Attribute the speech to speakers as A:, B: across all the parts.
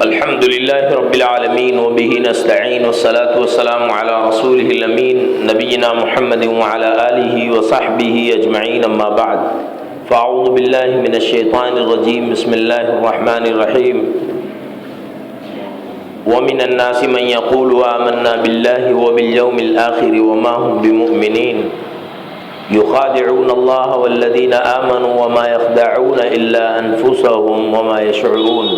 A: الحمد لله رب العالمين وبه نستعين والصلاة والسلام على رسوله الأمين نبينا محمد وعلى آله وصحبه أجمعين أما بعد فأعوذ بالله من الشيطان الرجيم بسم الله الرحمن الرحيم ومن الناس من يقول آمنا بالله وباليوم الآخر وما هم بمؤمنين يخادعون الله والذين آمنوا وما يخدعون إلا أنفسهم وما يشعرون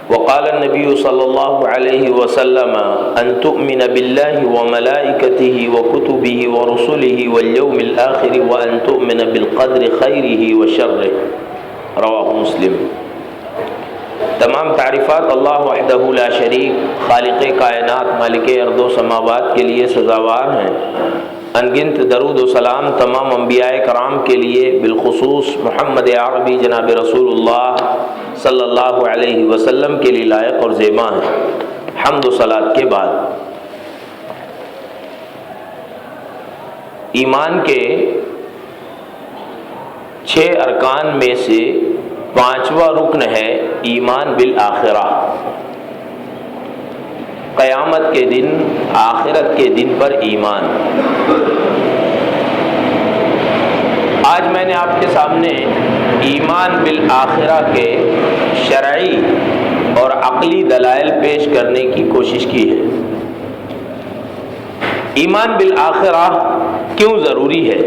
A: وقال النبي صلى الله عليه وسلم أن تؤمن بالله وملائكته وكتبه ورسله واليوم الآخر وأن تؤمن بالقدر خيره وشره رواه مسلم۔ تمام تعریفات اللہ وحدہ لا شریک خالق کائنات مالک ارض و سماوات کے لیے سزاوار ہیں۔ انگنت درود و سلام تمام انبیاء کرام کے لیے بالخصوص محمد عربی جناب رسول اللہ صلی اللہ علیہ وسلم کے لیے لائق اور زیبا ہیں۔ حمد و صلات کے بعد ایمان کے 6 ارکان میں سے 5واں رکن ہے ایمان بالآخرہ، قیامت کے دن، آخرت کے دن پر ایمان۔ آج میں نے آپ کے سامنے ایمان بالآخرہ کے شرعی اور عقلی دلائل پیش کرنے کی کوشش کی ہے۔ ایمان بالآخرہ کیوں ضروری ہے؟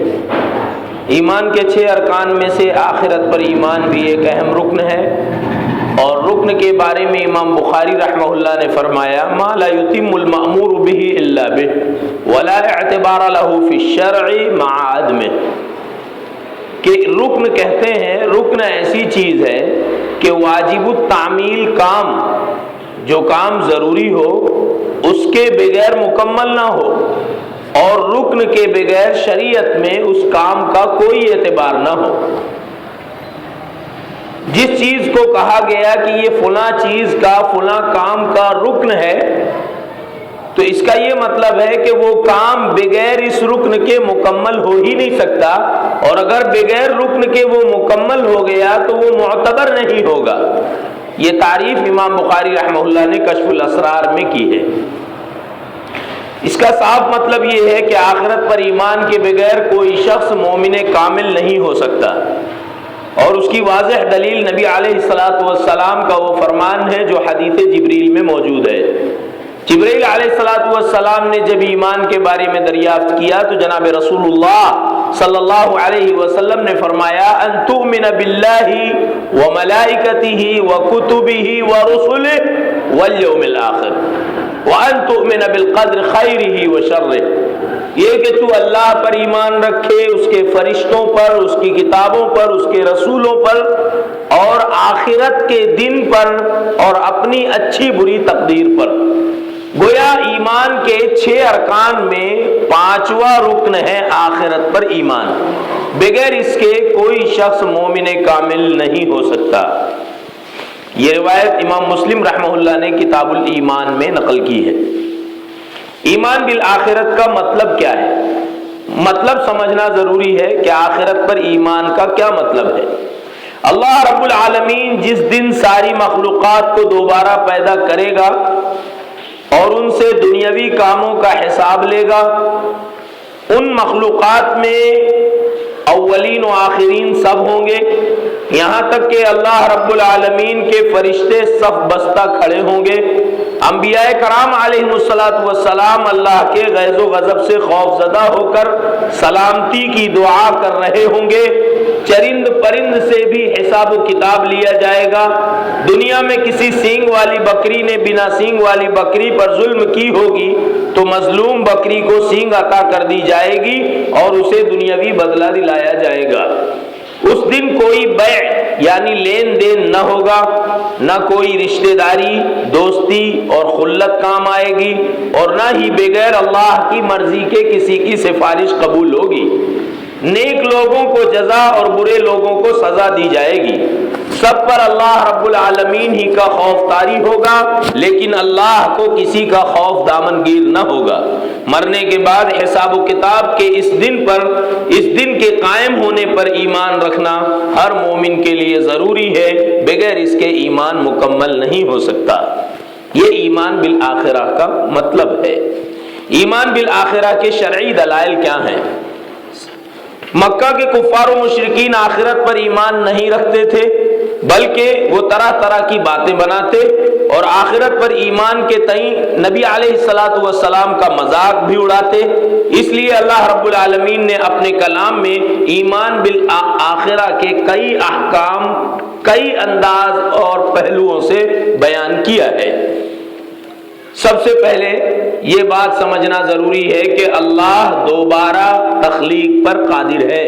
A: ایمان کے 6 ارکان میں سے آخرت پر ایمان بھی ایک اہم رکن ہے، اور رکن کے بارے میں امام بخاری رحمہ اللہ نے فرمایا ما لا يتم المأمور به الا به ولا اعتبار له في الشرع مع عدمه، کہ رکن کہتے ہیں، رکن ایسی چیز ہے کہ واجب التعمیل کام، جو کام ضروری ہو اس کے بغیر مکمل نہ ہو، اور رکن کے بغیر شریعت میں اس کام کا کوئی اعتبار نہ ہو۔ جس چیز کو کہا گیا کہ یہ فلاں چیز کا، فلاں کام کا رکن ہے، تو اس کا یہ مطلب ہے کہ وہ کام بغیر اس رکن کے مکمل ہو ہی نہیں سکتا، اور اگر بغیر رکن کے وہ مکمل ہو گیا تو وہ معتبر نہیں ہوگا۔ یہ تعریف امام بخاری رحمہ اللہ نے کشف الاسرار میں کی ہے۔ اس کا صاف مطلب یہ ہے کہ آخرت پر ایمان کے بغیر کوئی شخص مومن کامل نہیں ہو سکتا، اور اس کی واضح دلیل نبی علیہ السلام کا وہ فرمان ہے جو حدیث جبریل میں موجود ہے۔ جبریل علیہ السلام نے جب ایمان کے بارے میں دریافت کیا تو جناب رسول اللہ صلی اللہ علیہ وسلم نے فرمایا ان تؤمن باللہ وملائکتہ وکتبہ ورسلہ والیوم الآخر وان تؤمن بالقدر خیرہ وشرہ، یہ کہ تو اللہ پر ایمان رکھے، اس کے فرشتوں پر، اس کی کتابوں پر، اس کے رسولوں پر، اور آخرت کے دن پر، اور اپنی اچھی بری تقدیر پر۔ گویا ایمان کے 6 ارکان میں 5واں رکن ہے آخرت پر ایمان، بغیر اس کے کوئی شخص مومن کامل نہیں ہو سکتا۔ یہ روایت امام مسلم رحمہ اللہ نے کتاب الایمان میں نقل کی ہے۔ ایمان بالآخرت کا مطلب کیا ہے؟ مطلب سمجھنا ضروری ہے کہ آخرت پر ایمان کا کیا مطلب ہے۔ اللہ رب العالمین جس دن ساری مخلوقات کو دوبارہ پیدا کرے گا اور ان سے دنیاوی کاموں کا حساب لے گا، ان مخلوقات میں اولین و آخرین سب ہوں گے، یہاں تک کہ اللہ رب العالمین کے فرشتے صف بستہ کھڑے ہوں گے، انبیاء کرام علیہم السلام اللہ کے غیظ و غضب سے خوف زدہ ہو کر سلامتی کی دعا کر رہے ہوں گے، چرند پرند سے بھی حساب و کتاب لیا جائے گا۔ دنیا میں کسی سینگ والی بکری نے بنا سینگ والی بکری پر ظلم کی ہوگی تو مظلوم بکری کو سینگ عطا کر دی جائے گی اور اسے دنیاوی بدلہ دلایا جائے گا۔ اس دن کوئی بیع یعنی لین دین نہ ہوگا، نہ کوئی رشتہ داری، دوستی اور خلت کام آئے گی، اور نہ ہی بغیر اللہ کی مرضی کے کسی کی سفارش قبول ہوگی۔ نیک لوگوں کو جزا اور برے لوگوں کو سزا دی جائے گی. سب پر اللہ رب العالمین ہی کا خوف طاری ہوگا، لیکن اللہ کو کسی کا خوف دامنگیر نہ ہوگا. مرنے کے بعد حساب و کتاب کے اس دن کے قائم ہونے پر ایمان رکھنا ہر مومن کے لیے ضروری ہے. بغیر اس کے ایمان مکمل نہیں ہو سکتا. یہ ایمان بالآخرہ کا مطلب ہے. ایمان بالآخرہ کے شرعی دلائل کیا ہیں؟ مکہ کے کفار و مشرکین آخرت پر ایمان نہیں رکھتے تھے، بلکہ وہ طرح طرح کی باتیں بناتے اور آخرت پر ایمان کے تئیں نبی علیہ الصلاۃ والسلام کا مذاق بھی اڑاتے. اس لیے اللہ رب العالمین نے اپنے کلام میں ایمان بالآخرہ کے کئی احکام کئی انداز اور پہلوؤں سے بیان کیا ہے. سب سے پہلے یہ بات سمجھنا ضروری ہے کہ اللہ دوبارہ تخلیق پر قادر ہے،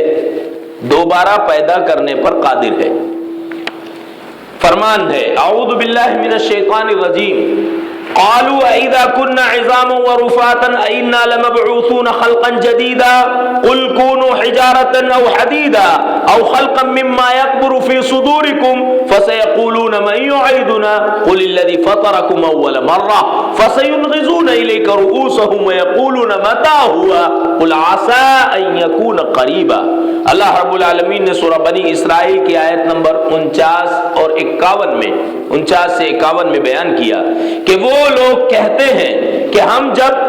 A: دوبارہ پیدا کرنے پر قادر ہے. فرمان ہے اعوذ باللہ من الشیطان الرجیم قالوا اذا كنا عظاما ورفاتا ائنا لمبعوثون خلقا جديدا قل كونوا حجارة او حديدا او خلقا مما يكبر في صدوركم فسيقولون من يعيدنا قل الذي فطركم اول مرة فسينغضون اليك رؤوسهم ويقولون متى هو قل عسى ان يكون قريبا. اللہ رب العالمین نے سورہ بنی اسرائیل کی آیت نمبر 49 اور 51 میں 49 سے 51 میں بیان کیا کہ وہ لوگ کہتے ہیں کہ ہم جب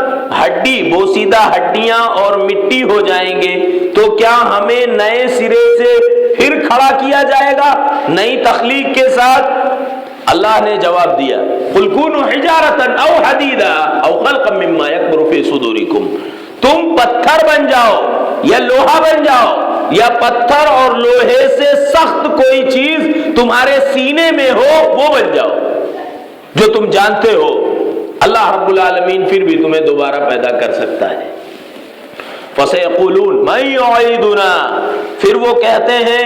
A: بوسیدہ ہڈیاں اور مٹی ہو جائیں گے تو کیا ہمیں نئے سرے سے پھر کھڑا کیا جائے گا نئی تخلیق کے ساتھ؟ اللہ نے جواب دیا قل کونوا حجارۃ او حدیدا او خلقا مما یکبر فی صدورکم، تم پتھر بن جاؤ یا لوہا بن جاؤ یا پتھر اور لوہے سے سخت کوئی چیز تمہارے سینے میں ہو وہ بن جاؤ جو تم جانتے ہو. اللہ رب العالمین پھر بھی تمہیں دوبارہ پیدا کر سکتا ہے. فَسَيَقُولُونَ مَن يُعِيدُنَا، پھر وہ کہتے ہیں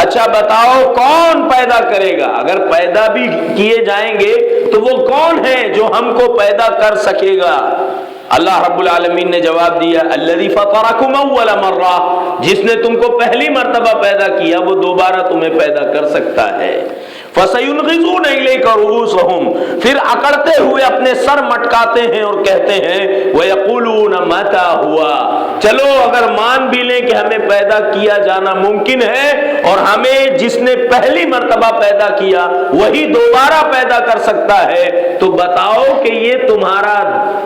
A: اچھا بتاؤ کون پیدا کرے گا؟ اگر پیدا بھی کیے جائیں گے تو وہ کون ہے جو ہم کو پیدا کر سکے گا؟ اللہ رب العالمین نے جواب دیا الذی فطرکم اول مرہ، جس نے تم کو پہلی مرتبہ پیدا کیا وہ دوبارہ تمہیں پیدا کر سکتا ہے. فَسَيُنْغِضُونَ إِلَيْكَ رُؤُوسَهُمْ، پھر اکڑتے ہوئے اپنے سر مٹکاتے ہیں اور کہتے ہیں وَيَقُولُونَ مَتَى هُوَ، چلو اگر مان بھی لیں کہ ہمیں پیدا کیا جانا ممکن ہے اور ہمیں جس نے پہلی مرتبہ پیدا کیا وہی دوبارہ پیدا کر سکتا ہے، تو بتاؤ کہ یہ تمہارا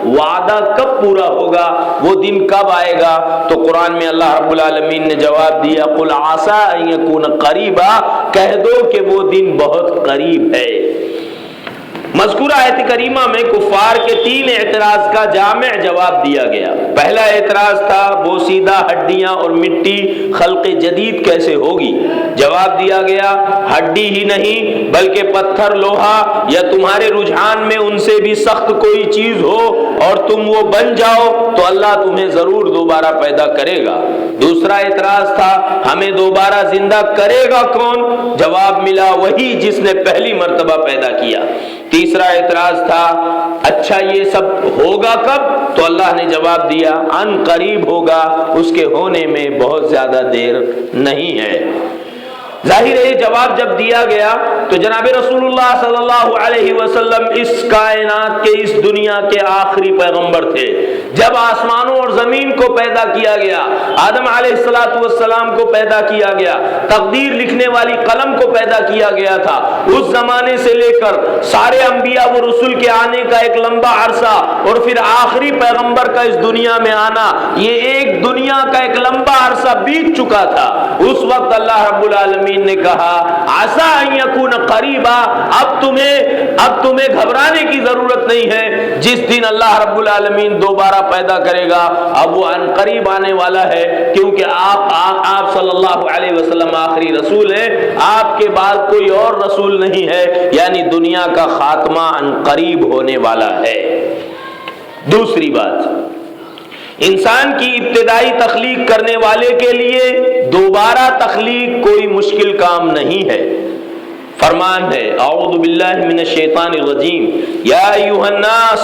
A: وعدہ کب پورا ہوگا، وہ دن کب آئے گا؟ تو قرآن میں اللہ رب العالمین نے جواب دیا قل عسى ان يكون قریبا، کہہ دو کہ وہ دن بہت قریب ہے. مذکورہ آیت کریمہ میں کفار کے 3 اعتراض کا جامع جواب دیا گیا. پہلا اعتراض تھا بوسیدہ ہڈیاں اور مٹی خلق جدید کیسے ہوگی؟ جواب دیا گیا ہڈی ہی نہیں بلکہ پتھر لوہا یا تمہارے رجحان میں ان سے بھی سخت کوئی چیز ہو اور تم وہ بن جاؤ تو اللہ تمہیں ضرور دوبارہ پیدا کرے گا. دوسرا اعتراض تھا ہمیں دوبارہ زندہ کرے گا کون؟ جواب ملا وہی جس نے پہلی مرتبہ پیدا کیا. تیسرا اعتراض تھا اچھا یہ سب ہوگا کب؟ تو اللہ نے جواب دیا ان قریب ہوگا، اس کے ہونے میں بہت زیادہ دیر نہیں ہے. ظاہر ہے جواب جب دیا گیا تو جناب رسول اللہ صلی اللہ علیہ وسلم اس کائنات کے اس دنیا کے آخری پیغمبر تھے. جب آسمانوں اور زمین کو پیدا کیا گیا، آدم علیہ الصلوۃ والسلام کو پیدا کیا گیا، تقدیر لکھنے والی قلم کو پیدا کیا گیا تھا، اس زمانے سے لے کر سارے انبیاء و رسول کے آنے کا ایک لمبا عرصہ اور پھر آخری پیغمبر کا اس دنیا میں آنا، یہ ایک دنیا کا ایک لمبا عرصہ بیت چکا تھا. اس وقت اللہ رب العالمین نے کہا عسى ان يكون قریبا، اب تمہیں گھبرانے کی ضرورت نہیں ہے. جس دن اللہ رب العالمین دوبارہ پیدا کرے گا اب وہ ان قریب آنے والا ہے، کیونکہ آپ صلی اللہ علیہ وسلم آخری رسول ہیں، آپ کے بعد کوئی اور رسول نہیں ہے، یعنی دنیا کا خاتمہ ان قریب ہونے والا ہے. دوسری بات، انسان کی ابتدائی تخلیق کرنے والے کے لیے دوبارہ تخلیق کوئی مشکل کام نہیں ہے. فرمان ہے اعوذ باللہ من الشیطان الرجیم یا ایھا الناس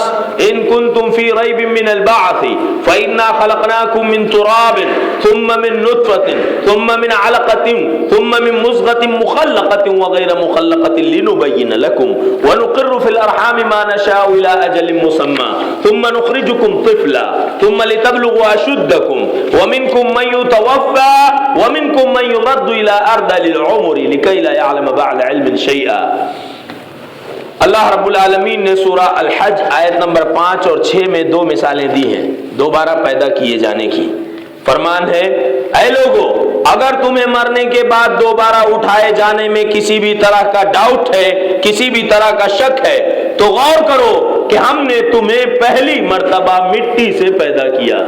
A: ان کنتم فی ریب من البعث فإنا خلقناکم من تراب ثم من نطفة ثم من علقة ثم من مضغة مخلقة وغیر مخلقة لنبین لکم ونقر فی الارحام ما نشاء الى اجل مسمى ثم نخرجکم طفلا ثم لتبلغوا اشدکم ومنکم من یتوفى ومنکم من يرد الى ارذل العمر لکي لا يعلم بعد علم شیئا۔ اللہ رب العالمین نے سورہ الحج آیت نمبر 5 اور 6 میں 2 مثالیں دی ہیں دوبارہ پیدا کیے جانے کی۔ فرمان ہے اے لوگو اگر تمہیں مرنے کے بعد دوبارہ اٹھائے جانے میں کسی بھی طرح کا ڈاؤٹ ہے، کسی بھی طرح کا شک ہے، تو غور کرو کہ ہم نے تمہیں پہلی مرتبہ مٹی سے پیدا کیا۔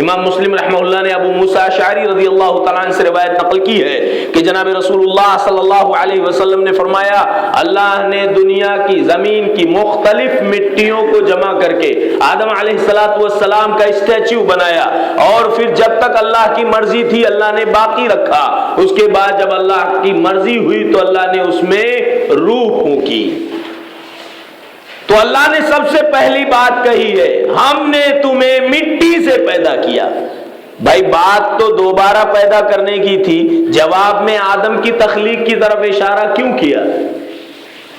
A: امام مسلم رحمہ اللہ نے ابو موسیٰ اشعری رضی اللہ تعالیٰ عنہ سے روایت نقل کی ہے کہ جناب رسول اللہ صلی اللہ علیہ وسلم نے فرمایا اللہ نے دنیا کی زمین کی مختلف مٹیوں کو جمع کر کے آدم علیہ السلام کا اسٹیچو بنایا، اور پھر جب تک اللہ کی مرضی تھی اللہ نے باقی رکھا، اس کے بعد جب اللہ کی مرضی ہوئی تو اللہ نے اس میں روح پھونکی۔ تو اللہ نے سب سے پہلی بات کہی ہے ہم نے تمہیں مٹی سے پیدا کیا۔ بھائی بات تو دوبارہ پیدا کرنے کی تھی، جواب میں آدم کی تخلیق کی طرف اشارہ کیوں کیا؟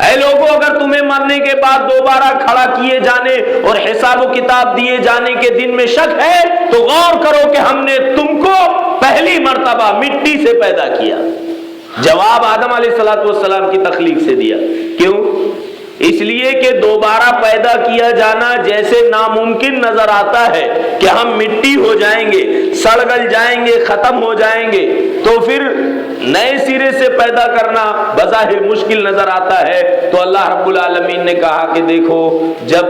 A: اے لوگوں اگر تمہیں مرنے کے بعد دوبارہ کھڑا کیے جانے اور حساب و کتاب دیے جانے کے دن میں شک ہے تو غور کرو کہ ہم نے تم کو پہلی مرتبہ مٹی سے پیدا کیا۔ جواب آدم علیہ السلام کی تخلیق سے دیا۔ کیوں؟ اس لیے کہ دوبارہ پیدا کیا جانا جیسے ناممکن نظر آتا ہے کہ ہم مٹی ہو جائیں گے، سڑ گل جائیں گے، ختم ہو جائیں گے، تو پھر نئے سرے سے پیدا کرنا بظاہر مشکل نظر آتا ہے۔ تو اللہ رب العالمین نے کہا کہ دیکھو جب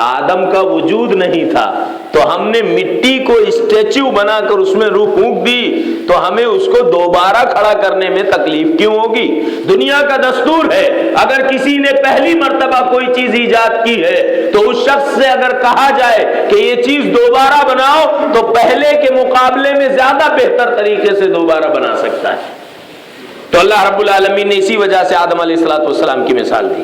A: آدم کا وجود نہیں تھا تو ہم نے مٹی کو اسٹیچو بنا کر اس میں روح پھونک دی، تو ہمیں اس کو دوبارہ کھڑا کرنے میں تکلیف کیوں ہوگی؟ دنیا کا دستور ہے اگر کسی نے پہلی مرتبہ کوئی چیز ایجاد کی ہے تو اس شخص سے اگر کہا جائے کہ یہ چیز دوبارہ بناؤ تو پہلے کے مقابلے میں زیادہ بہتر طریقے سے دوبارہ بنا سکتا ہے۔ تو اللہ رب العالمین نے اسی وجہ سے آدم علیہ السلام کی مثال دی۔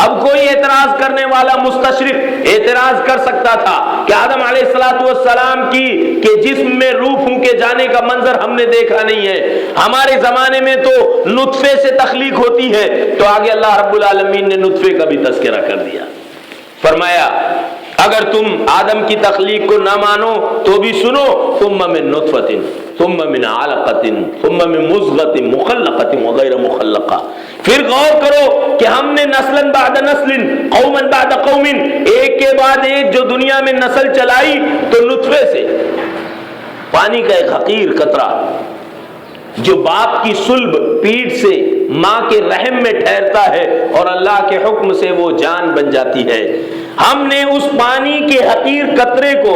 A: اب کوئی اعتراض کرنے والا مستشرق اعتراض کر سکتا تھا کہ آدم علیہ السلام کی کہ جسم میں روح پھونکے جانے کا منظر ہم نے دیکھا نہیں ہے، ہمارے زمانے میں تو نطفے سے تخلیق ہوتی ہے۔ تو آگے اللہ رب العالمین نے نطفے کا بھی تذکرہ کر دیا، فرمایا اگر تم آدم کی تخلیق کو نہ مانو تو بھی سنو ثم من نطفۃ ثم من علقۃ ثم من مضغۃ مخلقۃ وغیر مخلقہ۔ پھر غور کرو کہ ہم نے نسلاً بعد نسل قوما بعد قوم، ایک کے بعد ایک جو دنیا میں نسل چلائی تو نطفے سے، پانی کا ایک حقیر قطرہ جو باپ کی صلب پیٹ سے ماں کے رحم میں ٹھہرتا ہے اور اللہ کے حکم سے وہ جان بن جاتی ہے، ہم نے اس پانی کے حقیر قطرے کو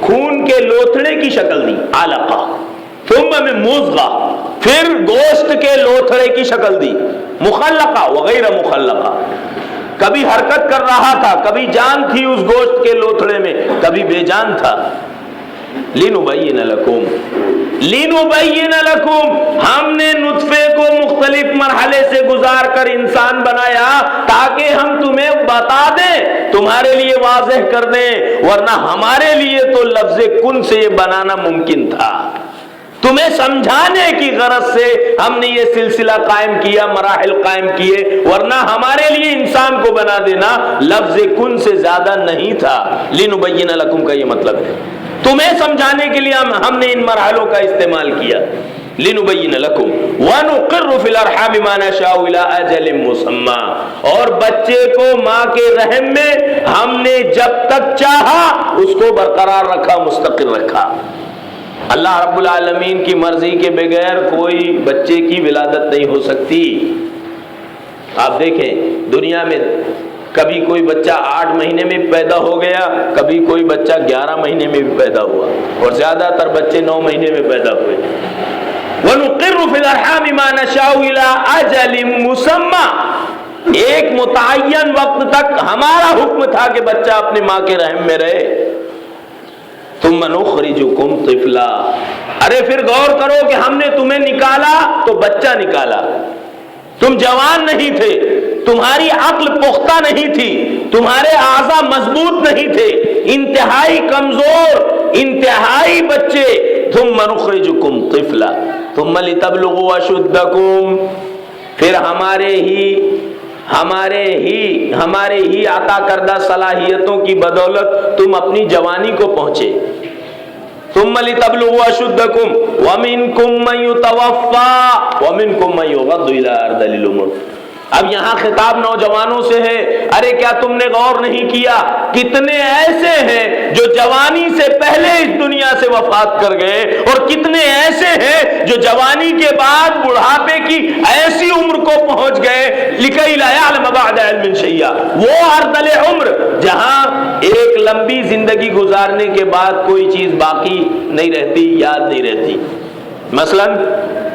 A: خون کے لوتھڑے کی شکل دی علقہ، ثم من مضغہ، پھر گوشت کے لوتھڑے کی شکل دی مخلقہ وغیر مخلقہ، کبھی حرکت کر رہا تھا، کبھی جان تھی اس گوشت کے لوتھڑے میں، کبھی بے جان تھا۔ لِنُبَيِّنَ لَكُمْ، ہم نے نطفے کو مختلف مرحلے سے گزار کر انسان بنایا تاکہ ہم تمہیں بتا دیں، تمہارے لیے واضح کر دیں، ورنہ ہمارے لیے تو لفظ کن سے یہ بنانا ممکن تھا۔ تمہیں سمجھانے کی غرض سے ہم نے یہ سلسلہ قائم کیا، مراحل قائم کیے، ورنہ ہمارے لیے انسان کو بنا دینا لفظ کن سے زیادہ نہیں تھا۔ لِنُبَيِّنَ لَكُمْ کا یہ مطلب ہے، تمہیں سمجھانے کے لیے ہم نے ان مرحلوں کا استعمال کیا۔ لِنُبَيِّنَ لَكُمْ وَنُقِرُّ فِي الْأَرْحَامِ مَا نَشَاءُ إِلَىٰ أَجَلٍ مُّسَمًّى، اور بچے کو ماں کے رحم میں ہم نے جب تک چاہا اس کو برقرار رکھا، مستقر رکھا۔ اللہ رب العالمین کی مرضی کے بغیر کوئی بچے کی ولادت نہیں ہو سکتی۔ آپ دیکھیں دنیا میں کبھی کوئی بچہ 8 مہینے میں پیدا ہو گیا، کبھی کوئی بچہ 11 مہینے میں بھی پیدا ہوا، اور زیادہ تر بچے 9 مہینے میں پیدا ہوئے۔ وَنُقِرُّ فِي الْأَرْحَامِ مَا نَشَاءُ إِلَىٰ أَجَلٍ مُّسَمًّى، ایک متعین وقت تک ہمارا حکم تھا کہ بچہ اپنی ماں کے رحم میں رہے۔ ثُمَّ نُخْرِجُكُمْ طِفْلًا، ارے پھر غور کرو کہ ہم نے تمہیں نکالا تو بچہ نکالا، تم جوان نہیں تھے، تمہاری عقل پختہ نہیں تھی، تمہارے اعضاء مضبوط نہیں تھے، انتہائی کمزور، انتہائی بچے، ثم نخرجکم طفلا ثم لتبلغوا اشدکم، پھر ہمارے ہی عطا کردہ صلاحیتوں کی بدولت تم اپنی جوانی کو پہنچے. ثم لتبلغوا اشدکم ومنکم من یتوفى ومنکم من یرد الی ارذل العمر. اب یہاں خطاب نوجوانوں سے ہے. ارے کیا تم نے غور نہیں کیا کتنے ایسے ہیں جو جوانی سے پہلے اس دنیا سے وفات کر گئے، اور کتنے ایسے ہیں جو جوانی کے بعد بڑھاپے کی ایسی عمر کو پہنچ گئے لکئی لا یعلم بعد علم شیئا، وہ ارذل عمر جہاں ایک لمبی زندگی گزارنے کے بعد کوئی چیز باقی نہیں رہتی، یاد نہیں رہتی. مثلا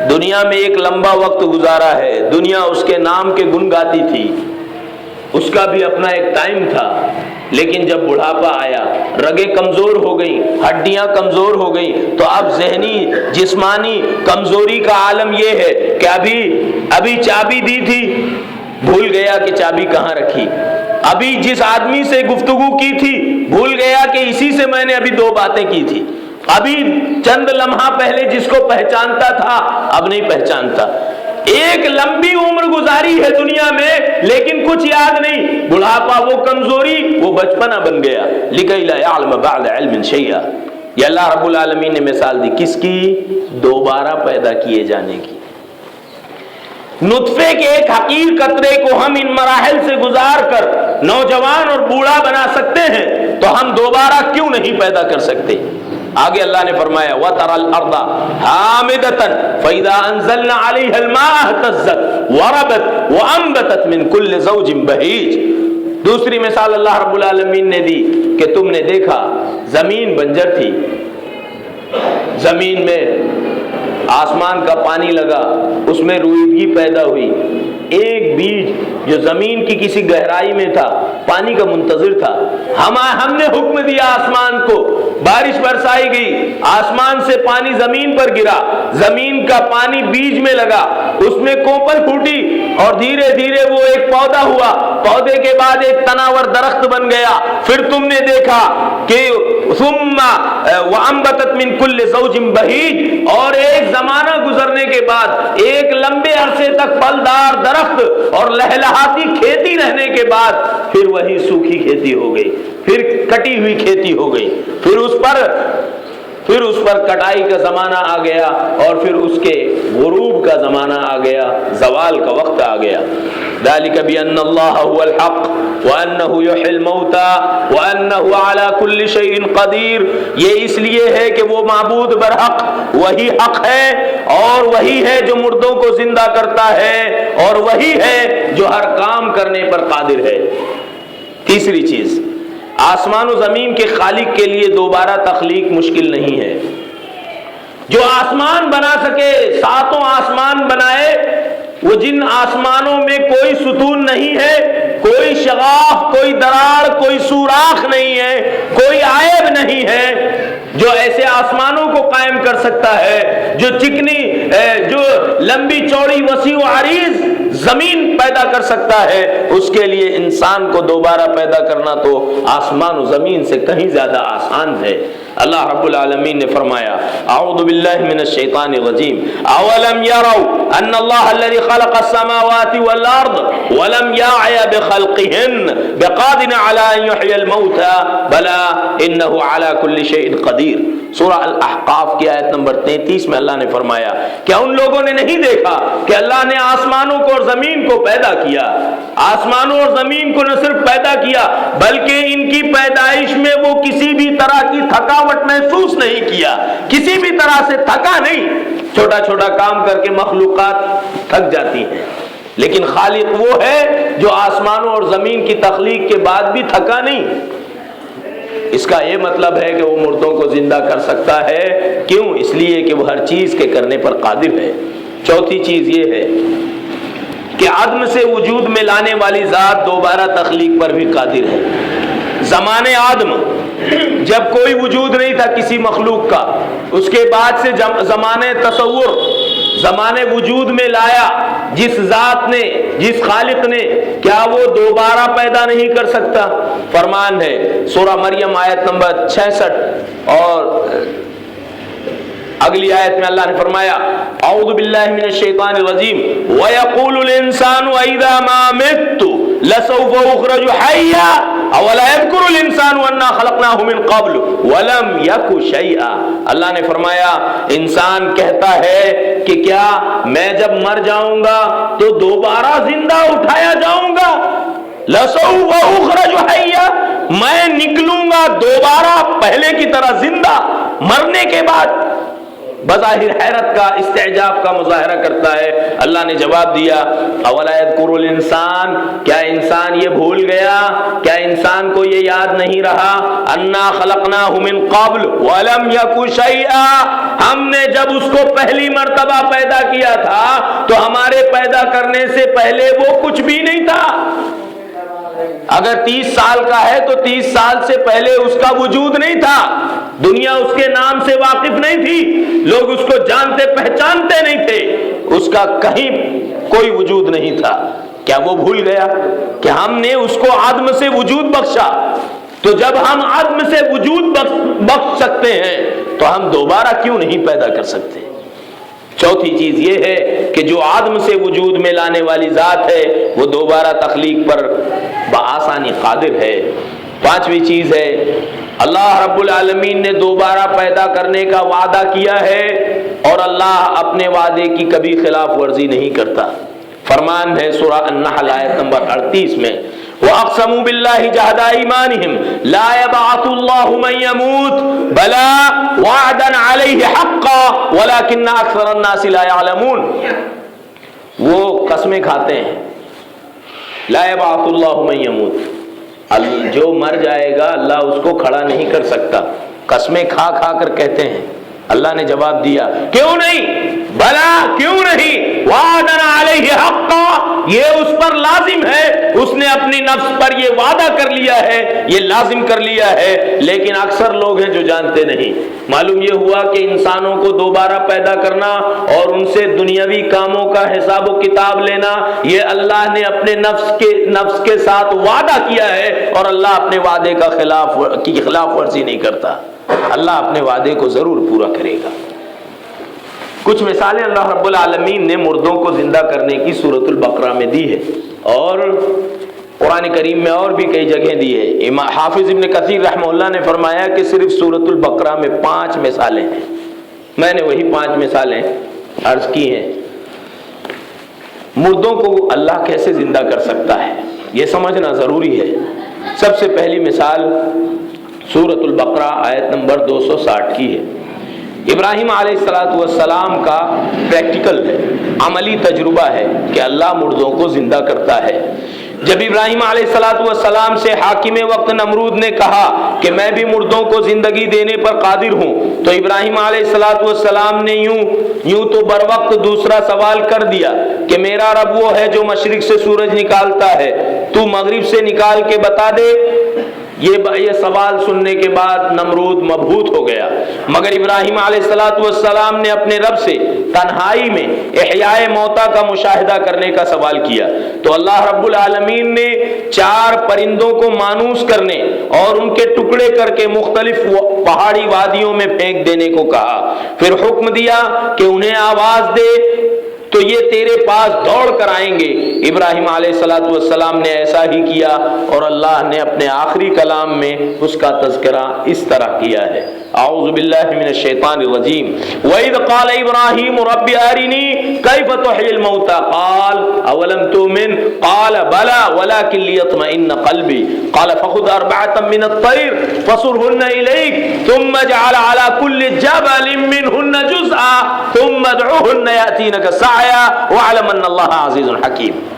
A: دنیا میں ایک لمبا وقت گزارا ہے، دنیا اس کے نام کے گن گاتی تھی، اس کا بھی اپنا ایک ٹائم تھا، لیکن جب بڑھاپا آیا، رگیں کمزور ہو گئیں، ہڈیاں کمزور ہو گئیں، تو اب ذہنی جسمانی کمزوری کا عالم یہ ہے کہ ابھی چابی دی تھی، بھول گیا کہ چابی کہاں رکھی، ابھی جس آدمی سے گفتگو کی تھی بھول گیا کہ اسی سے میں نے ابھی 2 باتیں کی تھی، ابھی چند لمحہ پہلے جس کو پہچانتا تھا اب نہیں پہچانتا. ایک لمبی عمر گزاری ہے دنیا میں لیکن کچھ یاد نہیں، بڑھاپا وہ کمزوری وہ بچپنا بن گیا. لکئی لا یعلم بعد علم شیئا. یہ اللہ رب العالمین نے مثال دی کس کی؟ دوبارہ پیدا کیے جانے کی. نطفے کے ایک حقیر قطرے کو ہم ان مراحل سے گزار کر نوجوان اور بوڑھا بنا سکتے ہیں تو ہم دوبارہ کیوں نہیں پیدا کر سکتے؟ آگے اللہ نے فرمایا وَتَرَى الْأَرْضَ حَامِدَةً فَإِذَا أَنزَلْنَا عَلَيْهَا الْمَاءَ اهْتَزَّتْ وَرَبَتْ وَأَنبَتَتْ مِنْ كُلِّ زَوْجٍ بَهِيجٍ. دوسری مثال اللہ رب العالمین نے دی کہ تم نے دیکھا زمین بنجر تھی، زمین میں آسمان کا پانی لگا، اس میں روئیدگی پیدا ہوئی، ایک بیج جو زمین کی کسی گہرائی میں تھا، پانی کا منتظر تھا، ہم نے حکم دیا آسمان کو، بارش برسائی گئی، آسمان سے پانی زمین پر گرا، زمین کا پانی بیج میں لگا، اس میں کوپل پھوٹی اور دھیرے دھیرے وہ ایک پودا ہوا، پودے کے بعد ایک تناور درخت بن گیا. پھر تم نے دیکھا کہ ثم وانبتت من کل زوج بہیج، اور ایک زمانہ گزرنے کے بعد ایک لمبے عرصے تک پھلدار درخت اور لہلہاتی کھیتی رہنے کے بعد پھر وہی سوکھی کھیتی ہو گئی، پھر کٹی ہوئی کھیتی ہو گئی، پھر اس پر کٹائی کا زمانہ آ گیا، اور پھر اس کے غروب کا زمانہ آ گیا، زوال کا وقت آ گیا. ذلك بأن الله هو الحق وأنه يحيي الموتى وأنه على كل شيء قدير. یہ اس لیے ہے کہ وہ معبود برحق وہی حق ہے، اور وہی ہے جو مردوں کو زندہ کرتا ہے، اور وہی ہے جو ہر کام کرنے پر قادر ہے. تیسری چیز، آسمان و زمین کے خالق کے لیے دوبارہ تخلیق مشکل نہیں ہے. جو آسمان بنا سکے، 7 آسمان بنائے، وہ جن آسمانوں میں کوئی ستون نہیں ہے، کوئی شغاف، کوئی دراڑ، کوئی سوراخ نہیں ہے، کوئی عیب نہیں ہے، جو ایسے آسمانوں کو قائم کر سکتا ہے، جو چکنی جو لمبی چوڑی وسیع و عریض زمین پیدا کر سکتا ہے، اس کے لیے انسان کو دوبارہ پیدا کرنا تو آسمان و زمین سے کہیں زیادہ آسان ہے. اللہ رب العالمین نے فرمایا اعوذ باللہ من الشیطان الرجیم اولم يروا ان اللہ الذي خلق السماوات والارض ولم يعي بخلقهن بقادر على ان يحيي الموتى بلى انه على كل شيء قدیر. سورہ الاحقاف کی آیت نمبر 33 میں اللہ نے فرمایا کیا ان لوگوں نے نہیں دیکھا کہ اللہ نے آسمانوں کو اور زمین کو پیدا کیا؟ آسمانوں اور زمین کو نہ صرف پیدا کیا بلکہ ان کی پیدائش میں وہ کسی بھی طرح کی تھکاوٹ محسوس نہیں کیا، کسی بھی طرح سے تھکا نہیں. چھوٹا چھوٹا کام کر کے مخلوقات تھک جاتی ہیں، لیکن خالق وہ ہے جو آسمانوں اور زمین کی تخلیق کے بعد بھی تھکا نہیں. اس کا یہ مطلب ہے کہ وہ مردوں کو زندہ کر سکتا ہے. کیوں؟ اس لیے کہ وہ ہر چیز کے کرنے پر قادر ہے. چوتھی چیز یہ ہے کہ عدم سے وجود میں لانے والی ذات دوبارہ تخلیق پر بھی قادر ہے. زمانے آدم جب کوئی وجود نہیں تھا کسی مخلوق کا، اس کے بعد سے زمانے تصور، زمانے وجود میں لایا جس ذات نے، جس خالق نے، کیا وہ دوبارہ پیدا نہیں کر سکتا؟ فرمان ہے سورہ مریم آیت نمبر 66 اور اگلی آیت میں اللہ نے فرمایا اعوذ باللہ من الشیطان الرجیم وَيَقُولُ الْإِنسَانُ اِذَا مَا مِتُّ لَسَوْفَ أُخْرَجُ حَيًّا أَوَلَا يَذْكُرُ الْإِنسَانُ أَنَّا خَلَقْنَاهُ مِنْ قَبْلُ وَلَمْ يَكُ شَيْئًا۔ اللہ نے فرمایا انسان کہتا ہے کہ کیا میں جب مر جاؤں گا تو دوبارہ زندہ اٹھایا جاؤں گا؟ لَسَوْفَ أُخْرَجُ حَيًّا، میں نکلوں گا دوبارہ پہلے کی طرح زندہ مرنے کے بعد۔ بظاہر حیرت کا، استعجاب کا مظاہرہ کرتا ہے۔ اللہ نے جواب دیا اولا یذکر الانسان، کیا انسان یہ بھول گیا، کیا انسان کو یہ یاد نہیں رہا انا خلقناہ من قبل ولم یک شیئا، ہم نے جب اس کو پہلی مرتبہ پیدا کیا تھا تو ہمارے پیدا کرنے سے پہلے وہ کچھ بھی نہیں تھا۔ اگر 30 سال کا ہے تو 30 سال سے پہلے اس کا وجود نہیں تھا، دنیا اس کے نام سے واقف نہیں تھی، لوگ اس کو جانتے پہچانتے نہیں تھے، اس کا کہیں کوئی وجود نہیں تھا۔ کیا وہ بھول گیا کہ ہم نے اس کو عدم سے وجود بخشا؟ تو جب ہم عدم سے وجود بخش سکتے ہیں تو ہم دوبارہ کیوں نہیں پیدا کر سکتے؟ چوتھی چیز یہ ہے کہ جو عدم سے وجود میں لانے والی ذات ہے وہ دوبارہ تخلیق پر بآسانی قادر ہے۔ پانچویں چیز ہے اللہ رب العالمین نے دوبارہ پیدا کرنے کا وعدہ کیا ہے اور اللہ اپنے وعدے کی کبھی خلاف ورزی نہیں کرتا۔ فرمان ہے سورہ النحل آیت نمبر 38 میں وَأَقْسَمُوا بِاللَّهِ جَهْدَ أَيْمَانِهِمْ لَا يَبْعَثُ اللَّهُ مَن يَمُوتُ بَلَىٰ وَعْدًا عَلَيْهِ حَقًّا وَلَٰكِنَّ أَكْثَرَ النَّاسِ لَا يَعْلَمُونَ، وہ قسمیں کھاتے ہیں لا يَبْعَثُ اللَّهُ مَن يَمُوتُ، جو مر جائے گا اللہ اس کو کھڑا نہیں کر سکتا، قسمیں کھا کھا کر کہتے ہیں۔ اللہ نے جواب دیا کیوں نہیں، بلا کیوں نہیں، وعدن علیہ حقا، یہ اس پر لازم ہے، اس نے اپنی نفس پر یہ وعدہ کر لیا ہے، یہ لازم کر لیا ہے، لیکن اکثر لوگ ہیں جو جانتے نہیں۔ معلوم یہ ہوا کہ انسانوں کو دوبارہ پیدا کرنا اور ان سے دنیاوی کاموں کا حساب و کتاب لینا یہ اللہ نے اپنے نفس کے ساتھ وعدہ کیا ہے، اور اللہ اپنے وعدے کی خلاف ورزی نہیں کرتا، اللہ اپنے وعدے کو ضرور پورا کرے گا۔ کچھ مثالیں اللہ رب العالمین نے مردوں کو زندہ کرنے کی سورۃ البقرہ میں دی ہے، اور قرآن کریم میں اور بھی کئی جگہیں دی ہے۔ حافظ ابن کثیر رحمہ اللہ نے فرمایا کہ صرف سورۃ البقرہ میں 5 مثالیں ہیں، میں نے وہی 5 مثالیں عرض کی ہیں۔ مردوں کو اللہ کیسے زندہ کر سکتا ہے یہ سمجھنا ضروری ہے۔ سب سے پہلی مثال سورۃ البقرہ آیت نمبر 260 کی ہے۔ ابراہیم علیہ السلام کا پریکٹیکل عملی تجربہ ہے کہ اللہ مردوں کو زندہ کرتا ہے۔ جب ابراہیم علیہ السلام سے حاکم وقت نمرود نے کہا کہ میں بھی مردوں کو زندگی دینے پر قادر ہوں، تو ابراہیم علیہ السلام نے یوں تو بر وقت دوسرا سوال کر دیا کہ میرا رب وہ ہے جو مشرق سے سورج نکالتا ہے، تو مغرب سے نکال کے بتا دے۔ یہ سوال سننے کے بعد نمرود مبہوت ہو گیا، مگر ابراہیم علیہ السلام نے اپنے رب سے تنہائی میں احیاء موتا کا مشاہدہ کرنے کا سوال کیا، تو اللہ رب العالمین نے 4 پرندوں کو مانوس کرنے اور ان کے ٹکڑے کر کے مختلف پہاڑی وادیوں میں پھینک دینے کو کہا، پھر حکم دیا کہ انہیں آواز دے تو یہ تیرے پاس دوڑ کر آئیں گے۔ ابراہیم علیہ السلام نے ایسا ہی کیا، اور اللہ نے اپنے آخری کلام میں اس کا تذکرہ اس طرح کیا ہے۔ اعوذ باللہ من الشیطان الرجیم وَإِذْ قَالَ إِبْرَاهِيمُ رَبِّ أَرِنِي كَيْفَ تُحْيِي الْمَوْتَى قَالَ أَوَلَمْ تُؤْمِنْ قَالَ بَلَى وَلَكِنْ لِيَطْمَئِنَّ قَلْبِي قَالَ فَخُذْ أَرْبَعَةً مِّنَ الطَّيْرِ فَصُرْهُنَّ إِلَيْكَ ثُمَّ اجْعَلْ عَلَى كُلِّ جَبَلٍ مِّنْهُنَّ جُزْءًا ثُمَّ ادْعُهُنَّ يَأْتِينَكَ سَعْيًا وَاعْلَمْ أَنَّ اللَّهَ عَزِيزٌ حَكِيمٌ۔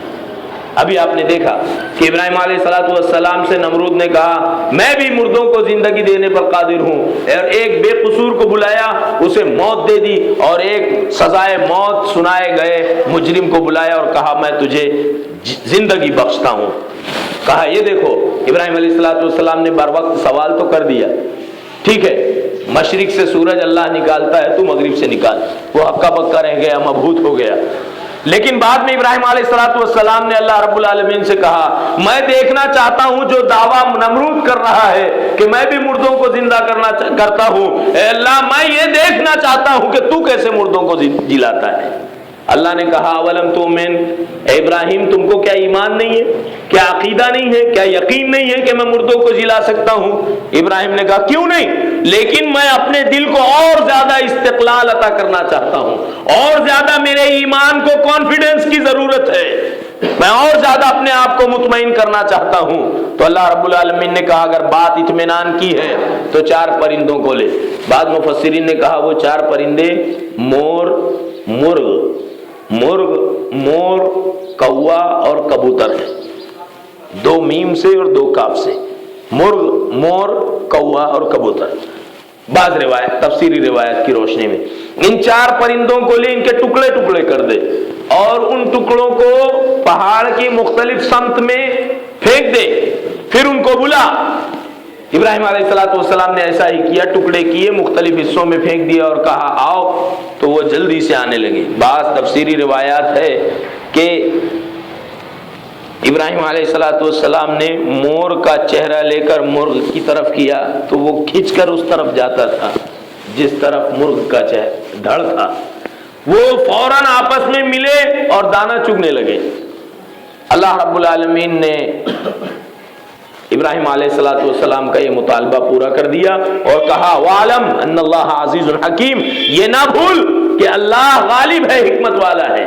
A: ابھی آپ نے دیکھا کہ ابراہیم علیہ السلام سے نمرود نے کہا میں بھی مردوں کو زندگی دینے پر قادر ہوں، اور ایک بے قصور کو بلایا، اسے موت دے دی، اور ایک سزائے موت سنائے گئے مجرم کو بلایا اور کہا میں تجھے زندگی بخشتا ہوں۔ کہا یہ دیکھو ابراہیم علیہ السلام نے بر وقت سوال تو کر دیا، ٹھیک ہے، مشرق سے سورج اللہ نکالتا ہے تو مغرب سے نکال، وہ ہکا بکا رہ گیا، مبہوت ہو گیا۔ لیکن بعد میں ابراہیم علیہ السلام نے اللہ رب العالمین سے کہا میں دیکھنا چاہتا ہوں جو دعویٰ نمرود کر رہا ہے کہ میں بھی مردوں کو زندہ کرتا ہوں، اے اللہ میں یہ دیکھنا چاہتا ہوں کہ تو کیسے مردوں کو جلاتا ہے۔ اللہ نے کہا اولم تؤمن، اے ابراہیم تم کو کیا ایمان نہیں ہے، کیا عقیدہ نہیں ہے، کیا یقین نہیں ہے کہ میں مردوں کو جلا سکتا ہوں؟ ابراہیم نے کہا کیوں نہیں، لیکن میں اپنے دل کو اور زیادہ استقلال عطا کرنا چاہتا ہوں، اور زیادہ میرے ایمان کو کانفیڈنس کی ضرورت ہے، میں اور زیادہ اپنے آپ کو مطمئن کرنا چاہتا ہوں۔ تو اللہ رب العالمین نے کہا اگر بات اطمینان کی ہے تو 4 پرندوں کو لے۔ بعد مفسرین نے کہا وہ 4 پرندے مور، کوا اور کبوتر ہیں، 2 میم سے اور 2 کاف سے، مور، کوا اور کبوتر۔ بعض روایت تفسیری روایت کی روشنی میں ان 4 پرندوں کو لے، ان کے ٹکڑے ٹکڑے کر دے اور ان ٹکڑوں کو پہاڑ کی مختلف سمت میں پھینک دے، پھر ان کو بلا۔ ابراہیم علیہ السلام نے ایسا ہی کیا، ٹکڑے کیے، مختلف حصوں میں پھینک دیا اور کہا آؤ، تو وہ جلدی سے آنے لگے۔ بعض تفسیری روایات ہے کہ ابراہیم علیہ السلام نے مور کا چہرہ لے کر مرغ کی طرف کیا تو وہ کھینچ کر اس طرف جاتا تھا جس طرف مرغ کا دھڑ تھا، وہ فوراً آپس میں ملے اور دانہ چگنے لگے۔ اللہ رب العالمین نے ابراہیم علیہ السلام کا یہ مطالبہ پورا کر دیا اور کہا وَعَلَمْ أَنَّ اللَّهَ عَزِيزٌ حَكِيمٌ، یہ نہ بھول کہ اللہ غالب ہے، حکمت والا ہے،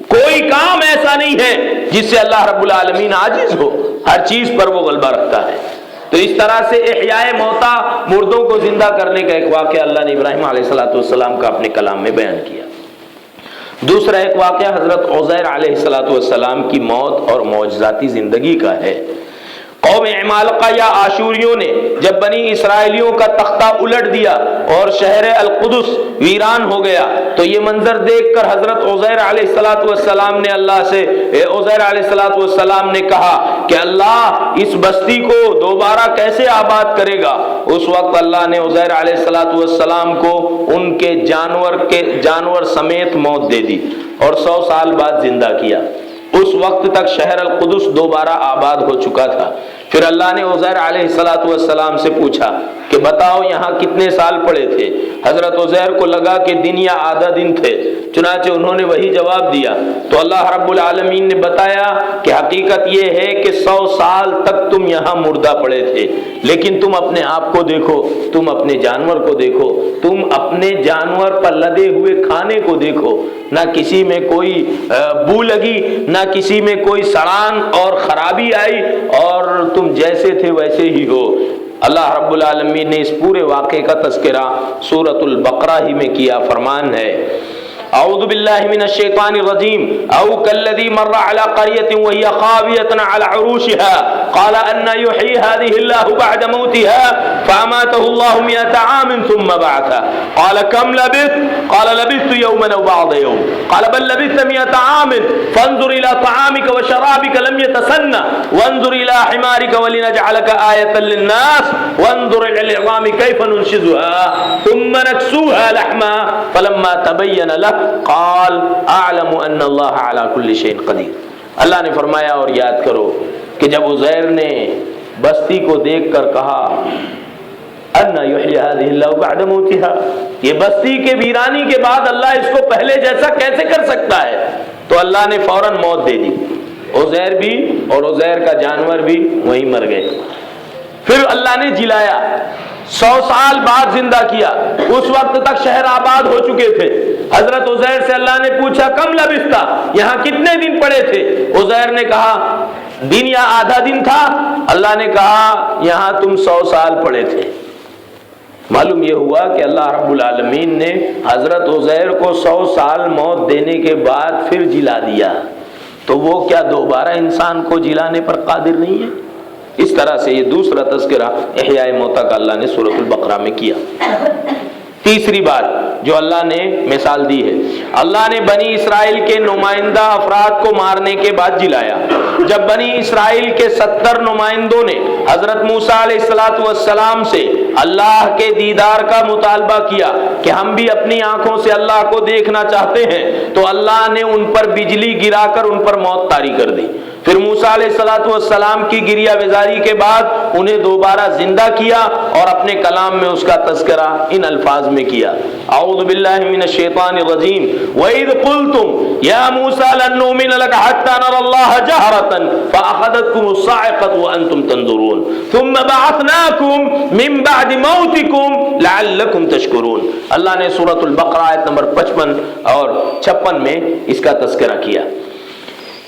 A: کوئی کام ایسا نہیں ہے جس سے اللہ رب العالمین عاجز ہو، ہر چیز پر وہ غلبہ رکھتا ہے۔ تو اس طرح سے احیاء موتا، مردوں کو زندہ کرنے کا ایک واقعہ اللہ نے ابراہیم علیہ السلام کا اپنے کلام میں بیان کیا۔ دوسرا ایک واقعہ حضرت عزیر علیہ السلام کی موت اور معجزاتی زندگی کا ہے۔ قوم عمالقہ یا آشوریوں نے جب بنی اسرائیلیوں کا تختہ الٹ دیا اور شہر القدس ویران ہو گیا تو یہ منظر دیکھ کر حضرت عزیر علیہ السلام نے اللہ سے، عزیر علیہ السلام نے کہا کہ اللہ اس بستی کو دوبارہ کیسے آباد کرے گا؟ اس وقت اللہ نے عزیر علیہ السلام کو ان کے جانور سمیت موت دے دی اور 100 سال بعد زندہ کیا۔ اس وقت تک شہر القدس دوبارہ آباد ہو چکا تھا۔ پھر اللہ نے عزیر علیہ السلام سے پوچھا کہ بتاؤ یہاں کتنے سال پڑے تھے؟ حضرت عزیر کو لگا کہ دن یا آدھا دن تھے، چنانچہ انہوں نے وہی جواب دیا۔ تو اللہ رب العالمین نے بتایا کہ حقیقت یہ ہے کہ 100 سال تک تم یہاں مردہ پڑے تھے، لیکن تم اپنے آپ کو دیکھو، تم اپنے جانور کو دیکھو، تم اپنے جانور پر لدے ہوئے کھانے کو دیکھو، نہ کسی میں کوئی بو لگی، نہ کسی میں کوئی سڑان اور خرابی آئی، اور تم جیسے تھے ویسے ہی ہو۔ اللہ رب العالمین نے اس پورے واقعے کا تذکرہ سورۃ البقرہ ہی میں کیا۔ فرمان ہے اعوذ باللہ من الشیطان الرجیم او کالذی مر علی قریۃ وہی خاویۃ علی عروشها قال ان یحیی هذه اللہ بعد موتها فاماته اللہ 100 عام ثم بعثه قال کم لبثت قال لبثت یوما او بعض یوم قال بل لبثت 100 عام فانظر الى طعامك وشرابك لم يتسنى وانظر الى حمارك ولنجعلك آیۃ للناس وانظر الى العظام كيف ننشزها ثم نكسوها لحما فلما تبين له قال اعلم ان اللہ علی کل شیء قدیر۔ اللہ نے فرمایا اور یاد کرو کہ جب عزیر نے بستی کو دیکھ کر کہا ان یحیی هذه اللہ بعد موتها، یہ بستی کے ویرانی کے بعد اللہ اس کو پہلے جیسا کیسے کر سکتا ہے، تو اللہ نے فوراً موت دے دی، عزیر بھی اور عزیر کا جانور بھی وہیں مر گئے۔ پھر اللہ نے جلایا، 100 سال بعد زندہ کیا، اس وقت تک شہر آباد ہو چکے تھے۔ حضرت عزیر سے اللہ نے پوچھا کم لبثتا، یہاں کتنے دن پڑے تھے؟ عزیر نے کہا دن یا آدھا دن تھا۔ اللہ نے کہا یہاں تم 100 سال پڑے تھے۔ معلوم یہ ہوا کہ اللہ رب العالمین نے حضرت عزیر کو 100 سال موت دینے کے بعد پھر جلا دیا، تو وہ کیا دوبارہ انسان کو جلانے پر قادر نہیں ہے؟ اس طرح سے یہ دوسرا تذکرہ احیاء موتا کا اللہ نے سورۃ البقرہ میں کیا۔ تیسری بات جو اللہ نے مثال دی ہے، اللہ نے بنی اسرائیل کے نمائندہ افراد کو مارنے کے بعد جلایا۔ جب بنی اسرائیل کے 70 نمائندوں نے حضرت موسیٰ علیہ السلام سے اللہ کے دیدار کا مطالبہ کیا کہ ہم بھی اپنی آنکھوں سے اللہ کو دیکھنا چاہتے ہیں، تو اللہ نے ان پر بجلی گرا کر ان پر موت طاری کر دی۔ پھر موسیٰ علیہ السلام کی گریہ وزاری کے بعد انہیں دوبارہ زندہ کیا اور اپنے کلام میں اس کا تذکرہ ان الفاظ میں کیا، اعوذ باللہ من الشیطان الرجیم وَإِذْ قُلْتُمْ يَا مُوسَىٰ لَن نُّؤْمِنَ لَكَ حَتَّىٰ نَرَى اللَّهَ جَهْرَةً فَأَخَذَتْكُمُ الصَّاعِقَةُ وَأَنْتُمْ تَنظُرُونَ ثُمَّ بَعَثْنَاكُمْ مِن بَعْدِ مَوْتِكُمْ لَعَلَّكُمْ تَشْكُرُونَ۔ اللہ نے سورۃ البقرہ آیت نمبر 55 اور 56 میں اس کا تذکرہ کیا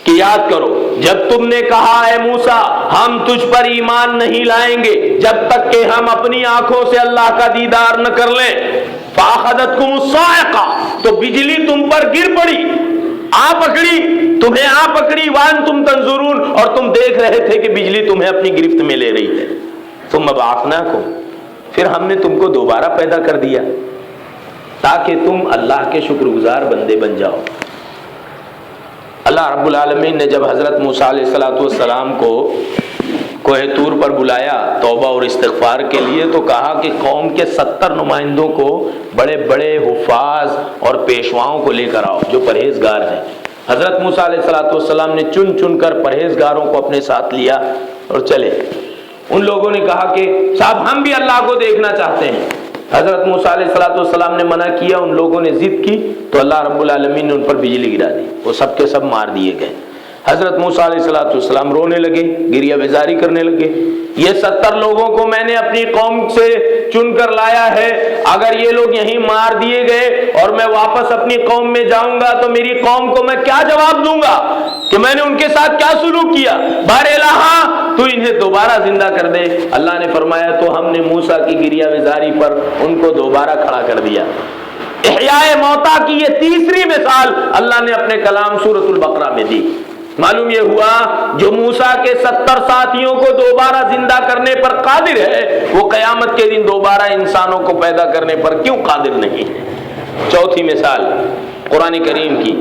A: کہ یاد کرو جب تم نے کہا اے موسیٰ ہم تجھ پر ایمان نہیں لائیں گے جب تک کہ ہم اپنی آنکھوں سے اللہ کا دیدار نہ کر لیں، فَأَخَذَتْكُمُ الصَّاعِقَةُ تو بجلی تم پر گر پڑی، تمہیں آ پکڑی، وَأَنْتُمْ تَنظُرُونَ اور تم دیکھ رہے تھے کہ بجلی تمہیں اپنی گرفت میں لے رہی ہے۔ ثُمَّ بَعَثْنَاكُمْ پھر ہم نے تم کو دوبارہ پیدا کر دیا تاکہ تم اللہ کے شکر گزار بندے بن جاؤ۔ اللہ رب العالمین نے جب حضرت موسیٰ علیہ السلام کو کوہ طور پر بلایا توبہ اور استغفار کے لیے، تو کہا کہ قوم کے 70 نمائندوں کو، بڑے بڑے حفاظ اور پیشواؤں کو لے کر آؤ جو پرہیزگار ہیں۔ حضرت موسیٰ علیہ السلام نے چن چن کر پرہیزگاروں کو اپنے ساتھ لیا اور چلے۔ ان لوگوں نے کہا کہ صاحب ہم بھی اللہ کو دیکھنا چاہتے ہیں۔ حضرت موسیٰ علیہ السلام نے منع کیا، ان لوگوں نے ضد کی تو اللہ رب العالمین نے ان پر بجلی گرا دی، وہ سب کے سب مار دیے گئے۔ حضرت موسیٰ علیہ السلام رونے لگے، گریہ بیزاری کرنے لگے، یہ 70 لوگوں کو میں نے اپنی قوم سے چن کر لایا ہے، اگر یہ لوگ یہیں مار دیے گئے اور میں واپس اپنی قوم میں جاؤں گا تو میری قوم کو میں کیا جواب دوں گا کہ میں نے ان کے ساتھ کیا سلوک کیا؟ بہرحال تو انہیں دوبارہ زندہ کر دے۔ اللہ نے فرمایا تو ہم نے موسیٰ کی گریہ بیزاری پر ان کو دوبارہ کھڑا کر دیا۔ احیاء موتا کی یہ تیسری مثال اللہ نے اپنے کلام سورۃ البقرہ میں دی۔ معلوم یہ ہوا جو موسیٰ کے 70 ساتھیوں کو دوبارہ زندہ کرنے پر قادر ہے، وہ قیامت کے دن دوبارہ انسانوں کو پیدا کرنے پر کیوں قادر نہیں ہے؟ چوتھی مثال قرآن کریم کی،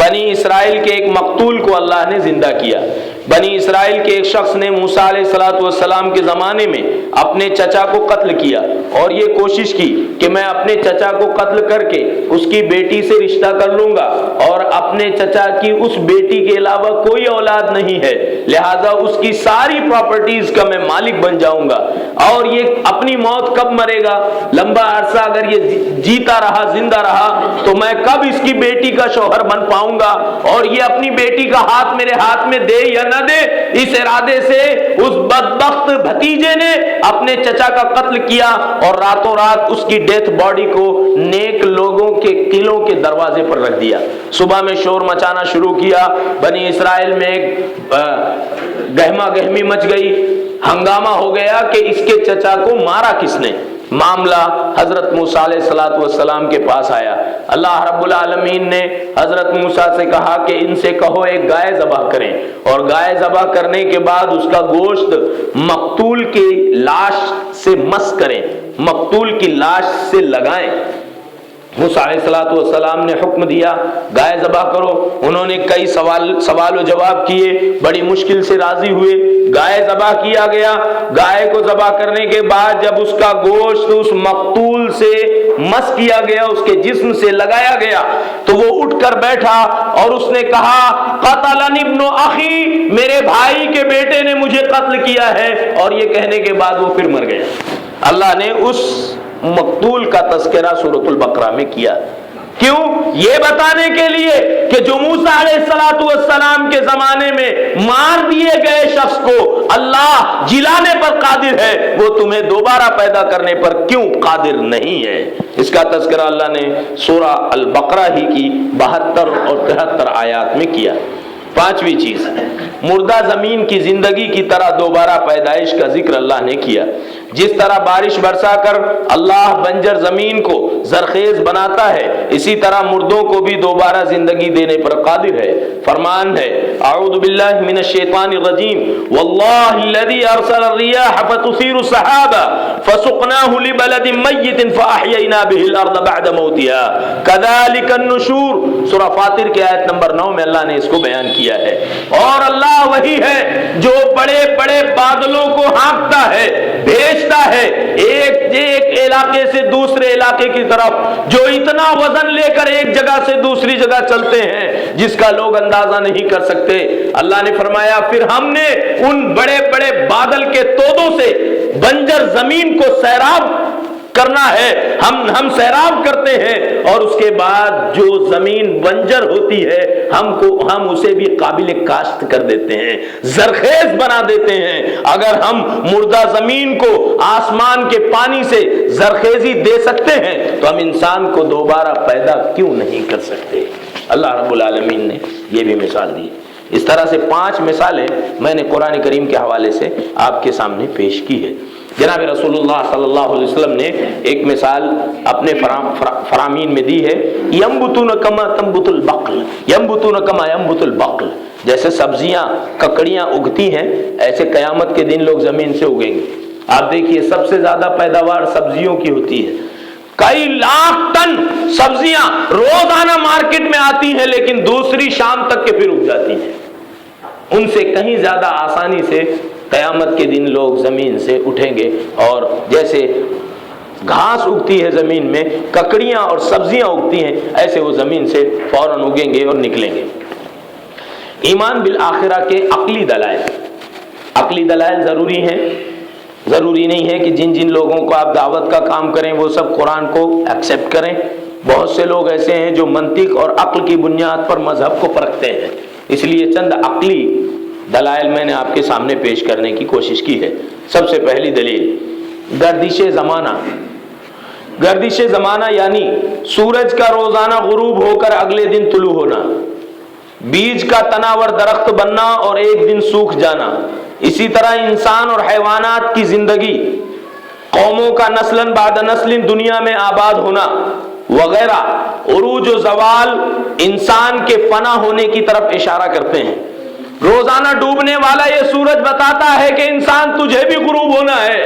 A: بنی اسرائیل کے ایک مقتول کو اللہ نے زندہ کیا۔ بنی اسرائیل کے ایک شخص نے موسیٰ علیہ السلام کے زمانے میں اپنے چچا کو قتل کیا اور یہ کوشش کی کہ میں اپنے چچا کو قتل کر کے اس کی بیٹی سے رشتہ کر لوں گا اور اپنے چچا کی اس بیٹی کے علاوہ کوئی اولاد نہیں ہے، لہذا اس کی ساری پراپرٹیز کا میں مالک بن جاؤں گا، اور یہ اپنی موت کب مرے گا؟ لمبا عرصہ اگر یہ جیتا رہا، زندہ رہا، تو میں کب اس کی بیٹی کا شوہر بن پاؤں گا، اور یہ اپنی بیٹی کا ہاتھ میرے ہاتھ میں دے یا نہ دے، اس ارادے سے اس بدبخت بھتیجے نے اپنے چچا کا قتل کیا اور راتوں رات اس کی ڈیتھ باڈی کو نیک لوگوں کے قلعوں کے دروازے پر رکھ دیا۔ صبح میں شور مچانا شروع کیا، بنی اسرائیل میں ایک گہما گہمی مچ گئی، ہنگامہ ہو گیا کہ اس کے چچا کو مارا کس نے۔ معاملہ حضرت موسیٰ علیہ السلام کے پاس آیا۔ اللہ رب العالمین نے حضرت موسیٰ سے کہا کہ ان سے کہو ایک گائے ذبح کریں، اور گائے ذبح کرنے کے بعد اس کا گوشت مقتول کی لاش سے مس کریں، مقتول کی لاش سے لگائیں۔ موسیٰ علیہ السلام نے حکم دیا گائے ذبح کرو۔ انہوں نے کئی سوال و جواب کیے، بڑی مشکل سے راضی ہوئے، گائے ذبح کیا گیا۔ گائے کو ذبح کرنے کے بعد جب اس کا گوشت اس مقتول سے مس کیا گیا، اس کے جسم سے لگایا گیا، تو وہ اٹھ کر بیٹھا اور اس نے کہا قتلنی ابن اخی، میرے بھائی کے بیٹے نے مجھے قتل کیا ہے، اور یہ کہنے کے بعد وہ پھر مر گیا۔ اللہ نے اس مقتول کا تذکرہ سورۃ البقرہ میں کیا، کیوں؟ یہ بتانے کے لیے کہ جو موسیٰ علیہ السلام کے زمانے میں مار دیے گئے شخص کو اللہ جلانے پر قادر ہے، وہ تمہیں دوبارہ پیدا کرنے پر کیوں قادر نہیں ہے؟ اس کا تذکرہ اللہ نے سورہ البقرہ ہی کی 72 اور 73 آیات میں کیا۔ پانچویں چیز، مردہ زمین کی زندگی کی طرح دوبارہ پیدائش کا ذکر اللہ نے کیا۔ جس طرح بارش برسا کر اللہ بنجر زمین کو زرخیز بناتا ہے، اسی طرح مردوں کو بھی دوبارہ زندگی دینے پر قادر ہے۔ فرمان ہے اعوذ باللہ من الشیطان الرجیم واللہ الذی ارسل الریاح فتثیر سحابا فسقناہ لبلد میت فاحیینا به الارض بعد موتها کذالک النشور۔ سورہ فاطر کی آیت نمبر 9 میں اللہ نے اس کو بیان کیا ہے۔ اور اللہ وہی ہے جو بڑے بڑے بادلوں کو ہانکتا ہے، بھیج بھیجتا ہے ایک علاقے سے دوسرے علاقے کی طرف، جو اتنا وزن لے کر ایک جگہ سے دوسری جگہ چلتے ہیں جس کا لوگ اندازہ نہیں کر سکتے۔ اللہ نے فرمایا پھر ہم نے ان بڑے بڑے بادل کے تودوں سے بنجر زمین کو سیراب کرنا ہے، ہم سیراب کرتے ہیں، اور اس کے بعد جو زمین بنجر ہوتی ہے ہم اسے بھی قابل کاشت کر دیتے ہیں، زرخیز بنا دیتے ہیں۔ اگر ہم مردہ زمین کو آسمان کے پانی سے زرخیزی دے سکتے ہیں تو ہم انسان کو دوبارہ پیدا کیوں نہیں کر سکتے؟ اللہ رب العالمین نے یہ بھی مثال دی۔ اس طرح سے 5 مثالیں میں نے قرآن کریم کے حوالے سے آپ کے سامنے پیش کی ہے۔ جناب رسول اللہ صلی اللہ علیہ وسلم نے ایک مثال اپنے فرامین میں دی ہے، ینبتون کما تنبت البقل، ینبتون کما ینبت البقل، جیسے سبزیاں ککڑیاں اگتی ہیں ایسے قیامت کے دن لوگ زمین سے اگیں گے۔ آپ دیکھیے سب سے زیادہ پیداوار سبزیوں کی ہوتی ہے، کئی لاکھ ٹن سبزیاں روزانہ مارکیٹ میں آتی ہیں لیکن دوسری شام تک کے پھر اگ جاتی ہیں۔ ان سے کہیں زیادہ آسانی سے قیامت کے دن لوگ زمین سے اٹھیں گے، اور جیسے گھاس اگتی ہے زمین میں، ککڑیاں اور سبزیاں اگتی ہیں، ایسے وہ زمین سے فوراً اگیں گے اور نکلیں گے۔ ایمان بالآخرہ کے عقلی دلائل ضروری ہیں۔ ضروری نہیں ہے کہ جن لوگوں کو آپ دعوت کا کام کریں وہ سب قرآن کو ایکسیپٹ کریں۔ بہت سے لوگ ایسے ہیں جو منطق اور عقل کی بنیاد پر مذہب کو پرکھتے ہیں، اس لیے چند عقلی دلائل میں نے آپ کے سامنے پیش کرنے کی کوشش کی ہے۔ سب سے پہلی دلیل گردش زمانہ یعنی سورج کا روزانہ غروب ہو کر اگلے دن طلوع ہونا، بیج کا تناور درخت بننا اور ایک دن سوکھ جانا، اسی طرح انسان اور حیوانات کی زندگی، قوموں کا نسلاً بعد نسل دنیا میں آباد ہونا وغیرہ، عروج و زوال انسان کے فنا ہونے کی طرف اشارہ کرتے ہیں۔ روزانہ ڈوبنے والا یہ سورج بتاتا ہے کہ انسان تجھے بھی غروب ہونا ہے،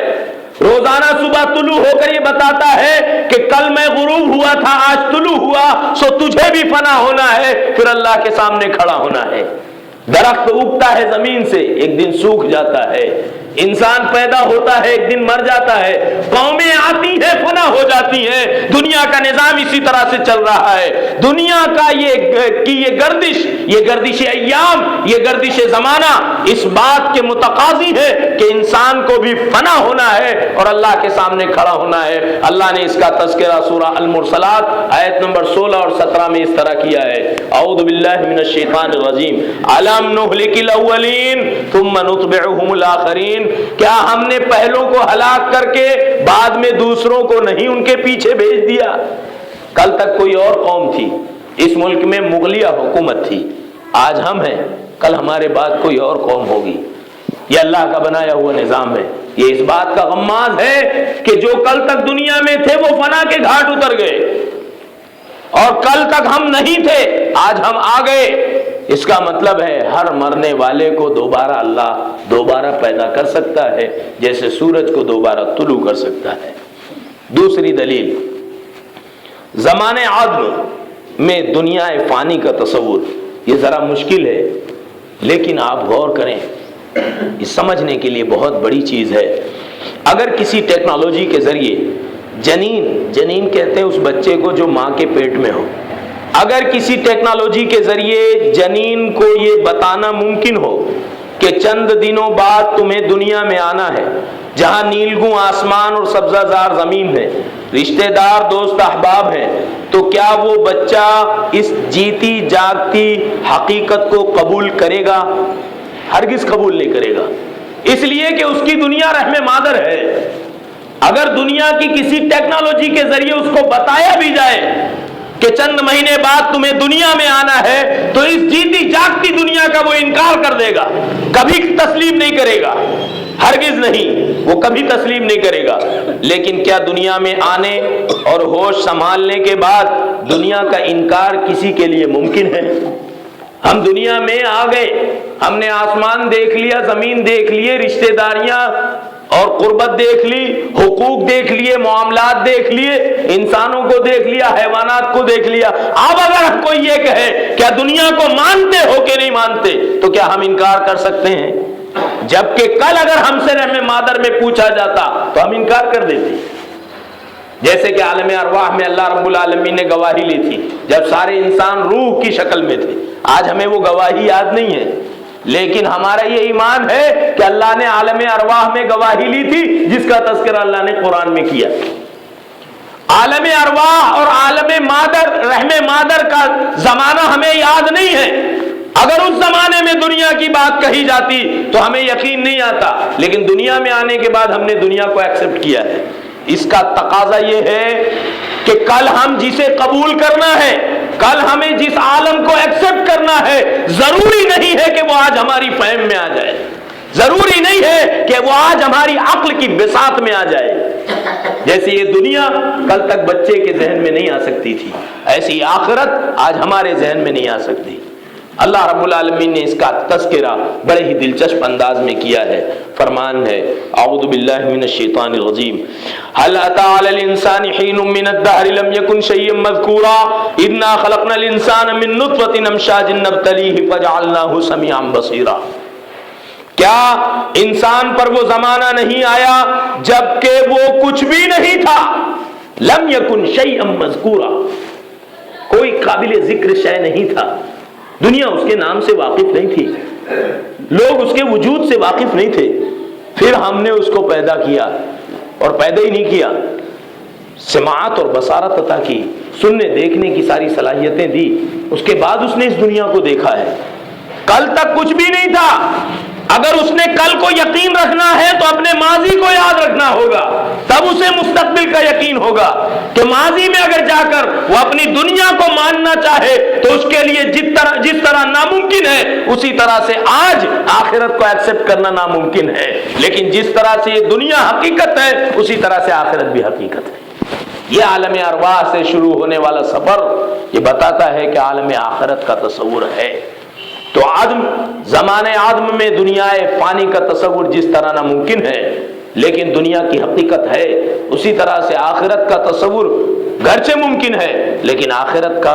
A: روزانہ صبح طلوع ہو کر یہ بتاتا ہے کہ کل میں غروب ہوا تھا آج طلوع ہوا، سو تجھے بھی فنا ہونا ہے، پھر اللہ کے سامنے کھڑا ہونا ہے۔ درخت اگتا ہے زمین سے، ایک دن سوکھ جاتا ہے، انسان پیدا ہوتا ہے ایک دن مر جاتا ہے، قومیں آتی ہیں فنا ہو جاتی ہیں۔ دنیا کا نظام اسی طرح سے چل رہا ہے۔ دنیا کا یہ گردش ایام، یہ گردش زمانہ اس بات کے متقاضی ہے کہ انسان کو بھی فنا ہونا ہے اور اللہ کے سامنے کھڑا ہونا ہے۔ اللہ نے اس کا تذکرہ سورہ المرسلات آیت نمبر 16 اور 17 میں اس طرح کیا ہے، اعوذ باللہ من الشیطان الرجیم، الم نہلک الاولین ثم نتبعهم الاخرین، کیا ہم نے پہلوں کو ہلاک کر کے بعد میں دوسروں کو نہیں ان کے پیچھے بھیج دیا؟ کل تک کوئی اور قوم تھی، اس ملک میں مغلیہ حکومت تھی، آج ہم ہیں، کل ہمارے بعد کوئی اور قوم ہوگی۔ یہ اللہ کا بنایا ہوا نظام ہے۔ یہ اس بات کا غماز ہے کہ جو کل تک دنیا میں تھے وہ فنا کے گھاٹ اتر گئے، اور کل تک ہم نہیں تھے آج ہم آ گئے۔ اس کا مطلب ہے ہر مرنے والے کو اللہ دوبارہ پیدا کر سکتا ہے، جیسے سورج کو دوبارہ طلوع کر سکتا ہے۔ دوسری دلیل، زمانے عدم میں دنیا فانی کا تصور، یہ ذرا مشکل ہے لیکن آپ غور کریں، یہ سمجھنے کے لیے بہت بڑی چیز ہے۔ اگر کسی ٹیکنالوجی کے ذریعے جنین کہتے ہیں اس بچے کو جو ماں کے پیٹ میں ہو، اگر کسی ٹیکنالوجی کے ذریعے جنین کو یہ بتانا ممکن ہو کہ چند دنوں بعد تمہیں دنیا میں آنا ہے، جہاں نیلگوں آسمان اور سبزہ زار زمین ہے، رشتہ دار دوست احباب ہیں، تو کیا وہ بچہ اس جیتی جاگتی حقیقت کو قبول کرے گا؟ ہرگز قبول نہیں کرے گا، اس لیے کہ اس کی دنیا رحم مادر ہے۔ اگر دنیا کی کسی ٹیکنالوجی کے ذریعے اس کو بتایا بھی جائے کہ چند مہینے بعد تمہیں دنیا میں آنا ہے، تو اس جیتی جاگتی دنیا کا وہ انکار کر دے گا، کبھی تسلیم نہیں کرے گا، ہرگز نہیں، وہ کبھی تسلیم نہیں کرے گا۔ لیکن کیا دنیا میں آنے اور ہوش سنبھالنے کے بعد دنیا کا انکار کسی کے لیے ممکن ہے؟ ہم دنیا میں آ گئے، ہم نے آسمان دیکھ لیا، زمین دیکھ لیے، رشتہ داریاں اور قربت دیکھ لی، حقوق دیکھ لیے، معاملات دیکھ لیے، انسانوں کو دیکھ لیا، حیوانات کو دیکھ لیا۔ اب اگر ہم کوئی یہ کہے کیا دنیا کو مانتے ہو کہ نہیں مانتے، تو کیا ہم انکار کر سکتے ہیں؟ جبکہ کل اگر ہم سے رحم مادر میں پوچھا جاتا تو ہم انکار کر دیتے. جیسے کہ عالم ارواح میں اللہ رب العالمین نے گواہی لی تھی جب سارے انسان روح کی شکل میں تھے. آج ہمیں وہ گواہی یاد نہیں ہے، لیکن ہمارا یہ ایمان ہے کہ اللہ نے عالم ارواح میں گواہی لی تھی جس کا تذکرہ اللہ نے قرآن میں کیا. عالم ارواح اور عالم مادر، رحم مادر کا زمانہ ہمیں یاد نہیں ہے. اگر اس زمانے میں دنیا کی بات کہی جاتی تو ہمیں یقین نہیں آتا، لیکن دنیا میں آنے کے بعد ہم نے دنیا کو ایکسپٹ کیا ہے. اس کا تقاضا یہ ہے کہ کل ہم جسے قبول کرنا ہے، کل ہمیں جس عالم کو ایکسپٹ کرنا ہے، ضروری نہیں ہے کہ وہ آج ہماری فہم میں آ جائے، ضروری نہیں ہے کہ وہ آج ہماری عقل کی بساط میں آ جائے. جیسے یہ دنیا کل تک بچے کے ذہن میں نہیں آ سکتی تھی، ایسی آخرت آج ہمارے ذہن میں نہیں آ سکتی. اللہ رب العالمین نے اس کا تذکرہ بڑے ہی دلچسپ انداز میں کیا ہے. فرمان ہے اعوذ باللہ من الشیطان الرجیم هل اتى على الانسان حين من الدهر لم يكن شيئا مذكورا انا خلقنا الانسان من نطفة امشاج نبتليه فجعلناه سميعا بصيرا. کیا انسان پر وہ زمانہ نہیں آیا جبکہ وہ کچھ بھی نہیں تھا؟ لم يكن شيئا مذكورا، کوئی قابل ذکر شے نہیں تھا. دنیا اس کے نام سے واقف نہیں تھی، لوگ اس کے وجود سے واقف نہیں تھے. پھر ہم نے اس کو پیدا کیا، اور پیدا ہی نہیں کیا، سماعت اور بصارت عطا کی، سننے دیکھنے کی ساری صلاحیتیں دی. اس کے بعد اس نے اس دنیا کو دیکھا ہے. کل تک کچھ بھی نہیں تھا. اگر اس نے کل کو یقین رکھنا ہے تو اپنے ماضی کو یاد رکھنا ہوگا، تب اسے مستقبل کا یقین ہوگا. کہ ماضی میں اگر جا کر وہ اپنی دنیا کو ماننا چاہے تو اس کے لیے جس طرح ناممکن ہے اسی طرح سے آج آخرت کو ایکسپٹ کرنا ناممکن ہے. لیکن جس طرح سے یہ دنیا حقیقت ہے اسی طرح سے آخرت بھی حقیقت ہے. یہ عالم ارواح سے شروع ہونے والا سفر یہ بتاتا ہے کہ عالم آخرت کا تصور ہے. تو زمانے آدم میں دنیا فانی کا تصور جس طرح ناممکن ہے لیکن دنیا کی حقیقت ہے، اسی طرح سے آخرت کا تصور گرچہ ممکن ہے لیکن آخرت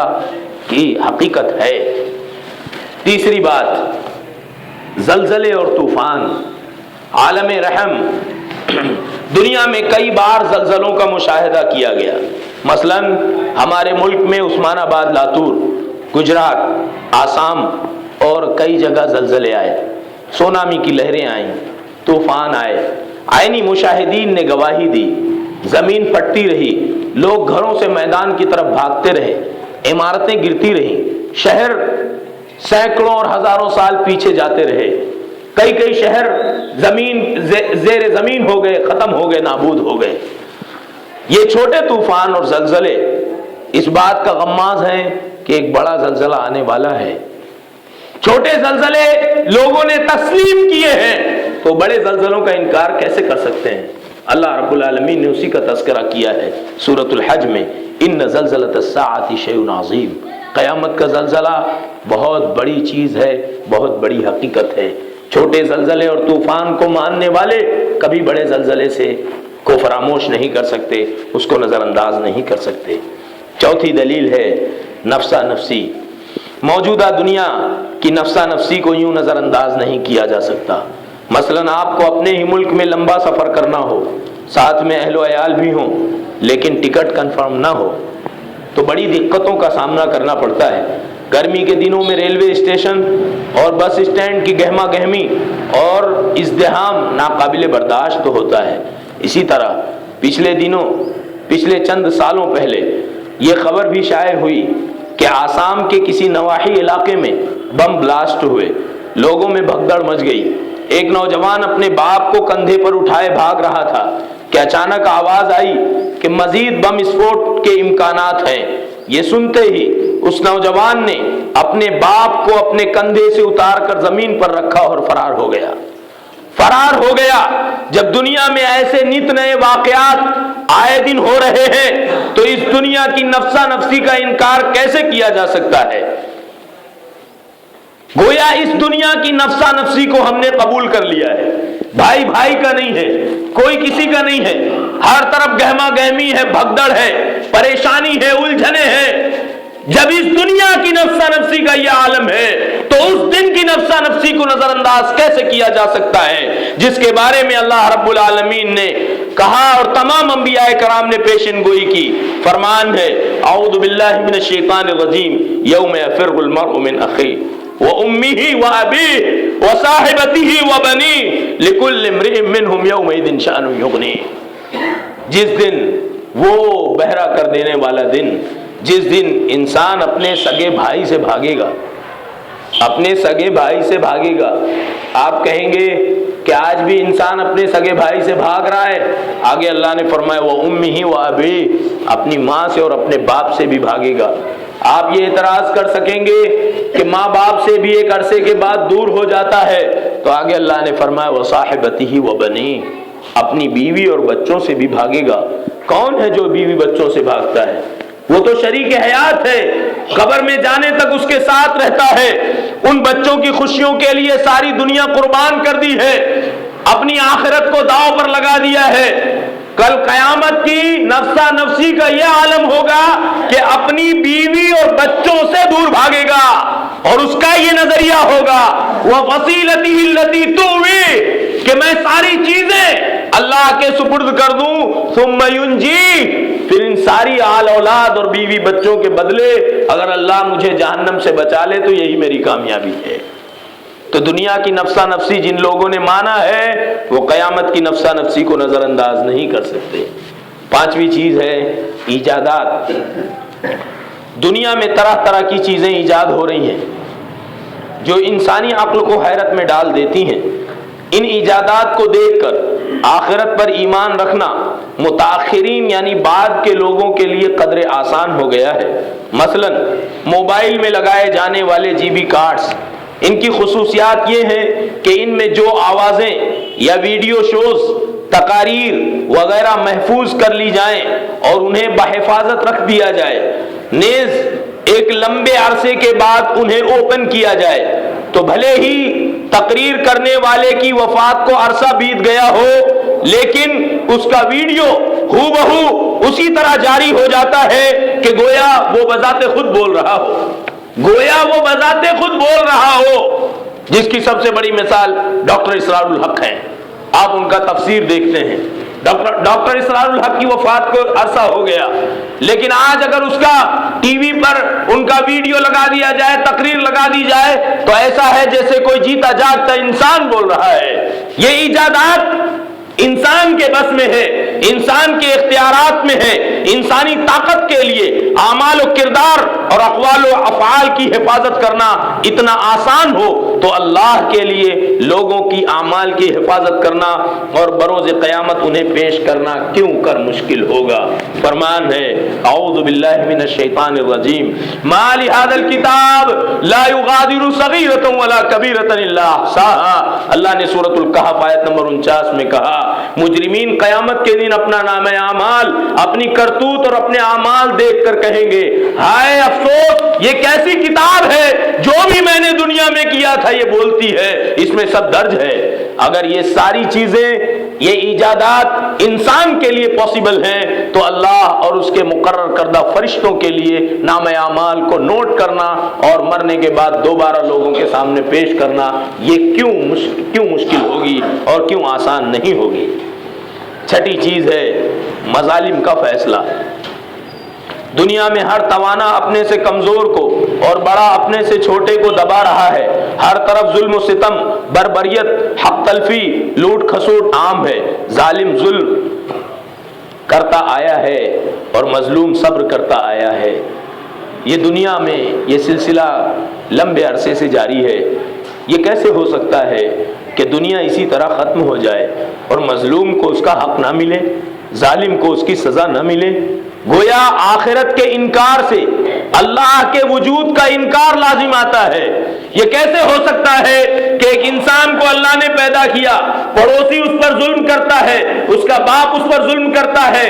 A: کی حقیقت ہے. تیسری بات، زلزلے اور طوفان. عالم رحم دنیا میں کئی بار زلزلوں کا مشاہدہ کیا گیا. مثلا ہمارے ملک میں عثمان آباد، لاتور، گجرات، آسام اور کئی جگہ زلزلے آئے، سونامی کی لہریں آئیں، طوفان آئے. عینی مشاہدین نے گواہی دی. زمین پھٹتی رہی، لوگ گھروں سے میدان کی طرف بھاگتے رہے، عمارتیں گرتی رہیں، شہر سینکڑوں اور ہزاروں سال پیچھے جاتے رہے. کئی شہر زیر زمین ہو گئے، ختم ہو گئے، نابود ہو گئے. یہ چھوٹے طوفان اور زلزلے اس بات کا غماز ہیں کہ ایک بڑا زلزلہ آنے والا ہے. چھوٹے زلزلے لوگوں نے تسلیم کیے ہیں تو بڑے زلزلوں کا انکار کیسے کر سکتے ہیں؟ اللہ رب العالمین نے اسی کا تذکرہ کیا ہے سورۃ الحج میں، ان زلزلۃ الساعۃ شیء عظیم. قیامت کا زلزلہ بہت بڑی چیز ہے، بہت بڑی حقیقت ہے. چھوٹے زلزلے اور طوفان کو ماننے والے کبھی بڑے زلزلے سے کو فراموش نہیں کر سکتے، اس کو نظر انداز نہیں کر سکتے. چوتھی دلیل ہے نفسا نفسی. موجودہ دنیا کی نفسا نفسی کو یوں نظر انداز نہیں کیا جا سکتا. مثلا آپ کو اپنے ہی ملک میں لمبا سفر کرنا ہو، ساتھ میں اہل و عیال بھی ہوں، لیکن ٹکٹ کنفرم نہ ہو تو بڑی دقتوں کا سامنا کرنا پڑتا ہے. گرمی کے دنوں میں ریلوے اسٹیشن اور بس اسٹینڈ کی گہما گہمی اور ازدحام ناقابل برداشت تو ہوتا ہے. اسی طرح پچھلے چند سالوں پہلے یہ خبر بھی شائع ہوئی کہ آسام کے کسی نواحی علاقے میں بم بلاسٹ ہوئے، لوگوں میں بھگدڑ مچ گئی. ایک نوجوان اپنے باپ کو کندھے پر اٹھائے بھاگ رہا تھا کہ اچانک آواز آئی کہ مزید بم وسفوٹ کے امکانات ہیں. یہ سنتے ہی اس نوجوان نے اپنے باپ کو اپنے کندھے سے اتار کر زمین پر رکھا اور فرار ہو گیا. جب دنیا میں ایسے نت نئے واقعات آئے دن ہو رہے ہیں تو اس دنیا کی نفسا نفسی کا انکار کیسے کیا جا سکتا ہے؟ گویا اس دنیا کی نفسا نفسی کو ہم نے قبول کر لیا ہے. بھائی بھائی کا نہیں ہے، کوئی کسی کا نہیں ہے، ہر طرف گہما گہمی ہے، بھگدڑ ہے، پریشانی ہے، الجھنیں ہیں. جب اس دنیا کی نفسا نفسی کا یہ عالم ہے تو اس دن کی نفسا نفسی کو نظر انداز کیسے کیا جا سکتا ہے جس کے بارے میں اللہ رب العالمین نے کہا اور تمام انبیاء کرام نے پیشن گوئی کی. فرمان ہے اعوذ باللہ من الشیطان الرجیم یوم یفر المرء من اخیہ وامہ وابیہ وصاحبتہ وبنیہ لکل امرئ منہم یومئذ شأن یغنیہ. جس دن وہ بہرا کر دینے والا دن جس دن انسان اپنے سگے بھائی سے بھاگے گا, اپنے سگے بھائی سے بھاگے گا. آپ کہیں گے کہ آج بھی انسان اپنے سگے بھائی سے بھاگ رہا ہے. آگے اللہ نے فرمایا وَأُمِّهِ وَأَبِيهِ, اپنی ماں سے اور اپنے باپ سے بھی بھاگے گا. آپ یہ اعتراض کر سکیں گے کہ ماں باپ سے بھی ایک عرصے کے بعد دور ہو جاتا ہے, تو آگے اللہ نے فرمایا وَصَاحِبَتِهِ وَبَنِيهِ, اپنی بیوی اور بچوں سے بھی بھاگے گا. کون ہے جو بیوی بچوں سے بھاگتا ہے؟ وہ تو شریک حیات ہے, قبر میں جانے تک اس کے ساتھ رہتا ہے. ان بچوں کی خوشیوں کے لیے ساری دنیا قربان کر دی ہے, اپنی آخرت کو داؤ پر لگا دیا ہے. کل قیامت کی نفسا نفسی کا یہ عالم ہوگا کہ اپنی بیوی اور بچوں سے دور بھاگے گا, اور اس کا یہ نظریہ ہوگا وَفَصِيلَتِهِ الَّتِي تُؤْوِيهِ, کہ میں ساری چیزیں اللہ کے سپرد کر دوں. ثم ينجی, پھر ان ساری آل اولاد اور بیوی بچوں کے بدلے اگر اللہ مجھے جہنم سے بچا لے تو یہی میری کامیابی ہے. تو دنیا کی نفسا نفسی جن لوگوں نے مانا ہے وہ قیامت کی نفسا نفسی کو نظر انداز نہیں کر سکتے. پانچویں چیز ہے ایجادات. دنیا میں طرح طرح کی چیزیں ایجاد ہو رہی ہیں جو انسانی عقل کو حیرت میں ڈال دیتی ہیں. ان ایجادات کو دیکھ کر آخرت پر ایمان رکھنا متاخرین یعنی بعد کے لوگوں کے لیے قدر آسان ہو گیا ہے. مثلا موبائل میں لگائے جانے والے جی بی کارڈز, ان کی خصوصیات یہ ہیں کہ ان میں جو آوازیں یا ویڈیو شوز, تقاریر وغیرہ محفوظ کر لی جائیں اور انہیں بحفاظت رکھ دیا جائے, نیز ایک لمبے عرصے کے بعد انہیں اوپن کیا جائے, تو بھلے ہی تقریر کرنے والے کی وفات کو عرصہ بیت گیا ہو لیکن اس کا ویڈیو ہو بہو اسی طرح جاری ہو جاتا ہے کہ گویا وہ بذات خود بول رہا ہو, گویا وہ بذات خود بول رہا ہو. جس کی سب سے بڑی مثال ڈاکٹر اسرار الحق ہیں. آپ ان کا تفسیر دیکھتے ہیں, ڈاکٹر اسرار الحق کی وفات کو عرصہ ہو گیا, لیکن آج اگر اس کا ٹی وی پر ان کا ویڈیو لگا دیا جائے, تقریر لگا دی جائے, تو ایسا ہے جیسے کوئی جیتا جاگتا انسان بول رہا ہے. یہ ایجادات انسان کے بس میں ہے, انسان کے اختیارات میں ہے. انسانی طاقت کے لیے اعمال و کردار اور اقوال و افعال کی حفاظت کرنا اتنا آسان ہو تو اللہ کے لیے لوگوں کی اعمال کی حفاظت کرنا اور بروز قیامت انہیں پیش کرنا کیوں کر مشکل ہوگا. فرمان ہے اعوذ باللہ من الشیطان الرجیم ما لهذا الكتاب لا يغادر صغیرۃ ولا کبیرۃ الا احصاها. اللہ نے سورۃ الکہف آیت نمبر 49 میں کہا مجرمین قیامت کے دن اپنا نام اعمال, اپنی کرتوت اور اپنے اعمال دیکھ کر کہیں گے ہائے افسوس, یہ کیسی کتاب ہے, جو بھی میں نے دنیا میں کیا تھا یہ بولتی ہے, اس میں سب درج ہے. اگر یہ ساری چیزیں, یہ ایجادات انسان کے لیے پاسبل ہیں تو اللہ اور اس کے مقرر کردہ فرشتوں کے لیے نام اعمال کو نوٹ کرنا اور مرنے کے بعد دوبارہ لوگوں کے سامنے پیش کرنا یہ کیوں مشکل ہوگی اور کیوں آسان نہیں ہوگی. چھٹی چیز ہے مظالم کا فیصلہ. دنیا میں ہر توانا اپنے سے کمزور کو اور بڑا اپنے سے چھوٹے کو دبا رہا ہے. ہر طرف ظلم و ستم, بربریت, حق تلفی, لوٹ کھسوٹ عام ہے. ظالم ظلم کرتا آیا ہے اور مظلوم صبر کرتا آیا ہے. یہ دنیا میں یہ سلسلہ لمبے عرصے سے جاری ہے. یہ کیسے ہو سکتا ہے کہ دنیا اسی طرح ختم ہو جائے اور مظلوم کو اس کا حق نہ ملے, ظالم کو اس کی سزا نہ ملے؟ گویا آخرت کے انکار سے اللہ کے وجود کا انکار لازم آتا ہے. یہ کیسے ہو سکتا ہے کہ ایک انسان کو اللہ نے پیدا کیا, پڑوسی اس پر ظلم کرتا ہے, اس کا باپ اس پر ظلم کرتا ہے,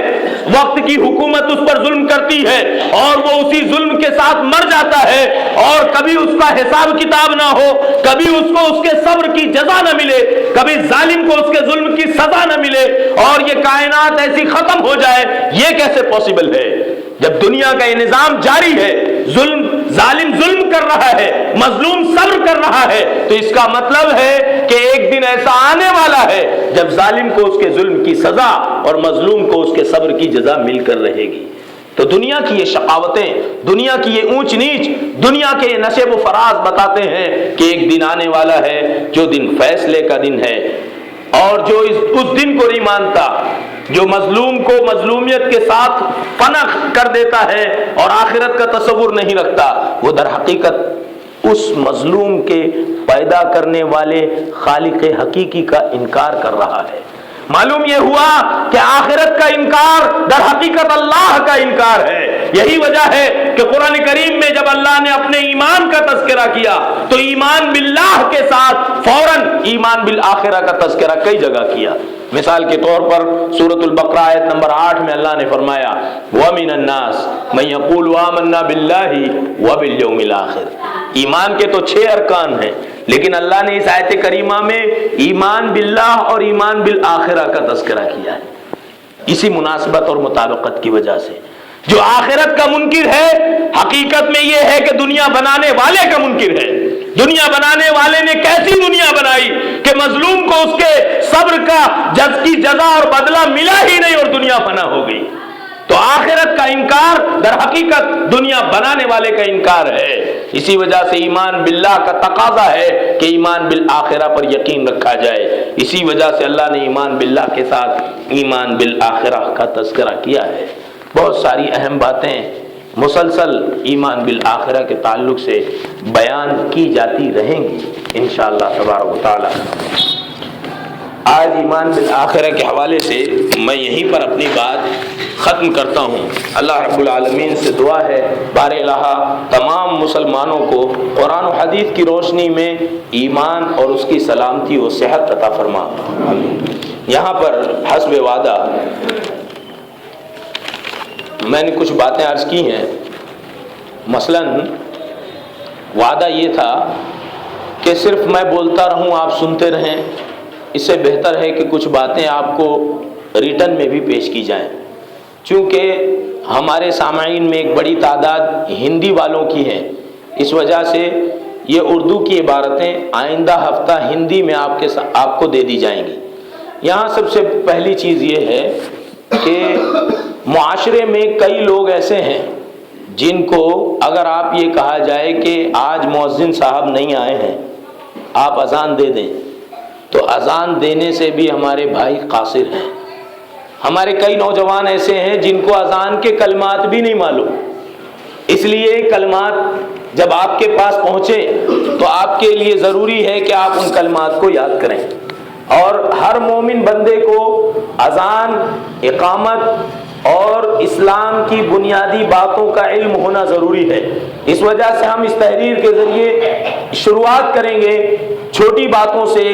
A: وقت کی حکومت اس پر ظلم کرتی ہے اور وہ اسی ظلم کے ساتھ مر جاتا ہے اور کبھی اس کا حساب کتاب نہ ہو, کبھی اس کو اس کے صبر کی جزا نہ ملے, کبھی ظالم کو اس کے ظلم کی سزا نہ ملے اور یہ کائنات ایسی ختم ہو جائے؟ یہ کیسے پاسبل ہے؟ جب دنیا کا یہ نظام جاری ہے, ظلم ظالم ظلم کر رہا ہے، مظلوم صبر کر رہا ہے، تو اس کا مطلب ہے کہ ایک دن ایسا آنے والا ہے جب ظالم کو اس کے ظلم کی سزا اور مظلوم کو اس کے صبر کی جزا مل کر رہے گی۔ تو دنیا کی یہ شقاوتیں، دنیا کی یہ اونچ نیچ، دنیا کے یہ نشیب و فراز بتاتے ہیں کہ ایک دن آنے والا ہے جو دن فیصلے کا دن ہے، اور جو اس دن کو نہیں مانتا، جو مظلوم کو مظلومیت کے ساتھ فنا کر دیتا ہے اور آخرت کا تصور نہیں رکھتا، وہ در حقیقت اس مظلوم کے پیدا کرنے والے خالق حقیقی کا انکار کر رہا ہے۔ معلوم یہ ہوا کہ آخرت کا انکار در حقیقت اللہ کا انکار ہے۔ یہی وجہ ہے کہ قرآن کریم میں جب اللہ نے اپنے ایمان کا تذکرہ کیا تو ایمان باللہ کے ساتھ فوراً ایمان بالآخرہ کا تذکرہ کئی جگہ کیا۔ مثال کے طور پر سورۃ البقرہ آیت نمبر 8 میں اللہ نے فرمایا وَمِنَ النَّاسِ مَن يَقُولُ آمَنَّا بِاللَّهِ وَبِالْيَوْمِ الْآخِرِ۔ ایمان کے تو 6 ارکان ہیں، لیکن اللہ نے اس آیت کریمہ میں ایمان باللہ اور ایمان بالآخرہ کا تذکرہ کیا ہے، اسی مناسبت اور مطابقت کی وجہ سے۔ جو آخرت کا منکر ہے حقیقت میں یہ ہے کہ دنیا بنانے والے کا منکر ہے۔ دنیا بنانے والے نے کیسی دنیا بنائی کہ مظلوم کو اس کے صبر کا کی جزا اور بدلہ ملا ہی نہیں اور دنیا فنا ہو گئی۔ تو آخرت کا انکار در حقیقت دنیا بنانے والے کا انکار ہے۔ اسی وجہ سے ایمان باللہ کا تقاضا ہے کہ ایمان بالآخرہ پر یقین رکھا جائے۔ اسی وجہ سے اللہ نے ایمان باللہ کے ساتھ ایمان بالآخرہ کا تذکرہ کیا ہے۔ بہت ساری اہم باتیں مسلسل ایمان بالآخرہ کے تعلق سے بیان کی جاتی رہیں گی انشاءاللہ تبارک و تعالی۔ آج ایمان بالآخرہ کے حوالے سے میں یہیں پر اپنی بات ختم کرتا ہوں۔ اللہ رب العالمین سے دعا ہے بار الہ تمام مسلمانوں کو قرآن و حدیث کی روشنی میں ایمان اور اس کی سلامتی و صحت عطا فرما۔ یہاں پر حسب وعدہ میں نے کچھ باتیں عرض کی ہیں۔ مثلاً وعدہ یہ تھا کہ صرف میں بولتا رہوں آپ سنتے رہیں، اس سے بہتر ہے کہ کچھ باتیں آپ کو ریٹن میں بھی پیش کی جائیں، چونکہ ہمارے سامعین میں ایک بڑی تعداد ہندی والوں کی ہے، اس وجہ سے یہ اردو کی عبارتیں آئندہ ہفتہ ہندی میں آپ کو دے دی جائیں گی۔ یہاں سب سے پہلی چیز یہ ہے کہ معاشرے میں کئی لوگ ایسے ہیں جن کو اگر آپ یہ کہا جائے کہ آج مؤذن صاحب نہیں آئے ہیں آپ اذان دے دیں، تو اذان دینے سے بھی ہمارے بھائی قاصر ہیں۔ ہمارے کئی نوجوان ایسے ہیں جن کو اذان کے کلمات بھی نہیں معلوم، اس لیے کلمات جب آپ کے پاس پہنچے تو آپ کے لیے ضروری ہے کہ آپ ان کلمات کو یاد کریں۔ اور ہر مومن بندے کو اذان، اقامت اور اسلام کی بنیادی باتوں کا علم ہونا ضروری ہے۔ اس وجہ سے ہم اس تحریر کے ذریعے شروعات کریں گے چھوٹی باتوں سے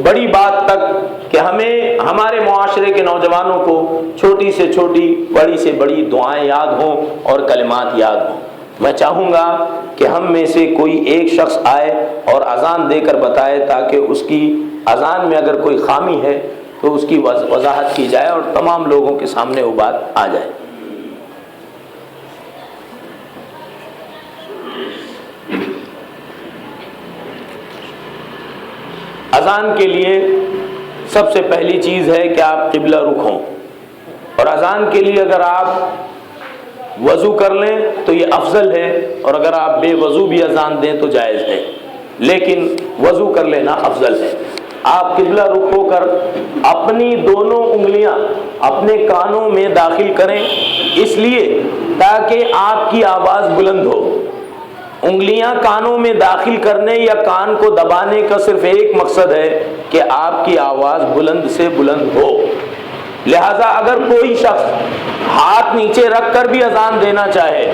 A: بڑی بات تک، کہ ہمیں ہمارے معاشرے کے نوجوانوں کو چھوٹی سے چھوٹی بڑی سے بڑی دعائیں یاد ہوں اور کلمات یاد ہوں۔ میں چاہوں گا کہ ہم میں سے کوئی ایک شخص آئے اور اذان دے کر بتائے تاکہ اس کی اذان میں اگر کوئی خامی ہے تو اس کی وضاحت کی جائے اور تمام لوگوں کے سامنے وہ بات آ جائے۔ اذان کے لیے سب سے پہلی چیز ہے کہ آپ قبلہ رخ ہوں، اور اذان کے لیے اگر آپ وضو کر لیں تو یہ افضل ہے، اور اگر آپ بے وضو بھی اذان دیں تو جائز ہے، لیکن وضو کر لینا افضل ہے۔ آپ قبلہ رخ ہو کر اپنی دونوں انگلیاں اپنے کانوں میں داخل کریں، اس لیے تاکہ آپ کی آواز بلند ہو۔ انگلیاں کانوں میں داخل کرنے یا کان کو دبانے کا صرف ایک مقصد ہے کہ آپ کی آواز بلند سے بلند ہو۔ لہذا اگر کوئی شخص ہاتھ نیچے رکھ کر بھی اذان دینا چاہے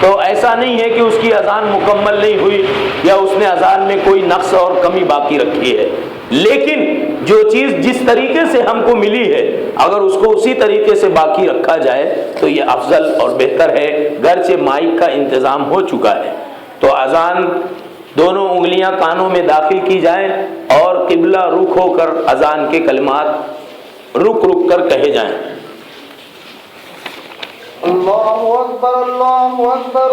A: تو ایسا نہیں ہے کہ اس کی اذان مکمل نہیں ہوئی یا اس نے اذان میں کوئی نقص اور کمی باقی رکھی ہے، لیکن جو چیز جس طریقے سے ہم کو ملی ہے اگر اس کو اسی طریقے سے باقی رکھا جائے تو یہ افضل اور بہتر ہے، گرچہ مائک کا انتظام ہو چکا ہے۔ تو اذان دونوں انگلیاں کانوں میں داخل کی جائیں اور قبلہ رخ ہو کر اذان کے کلمات رک رک کر کہے جائیں۔
B: اللہ اکبر اللہ اکبر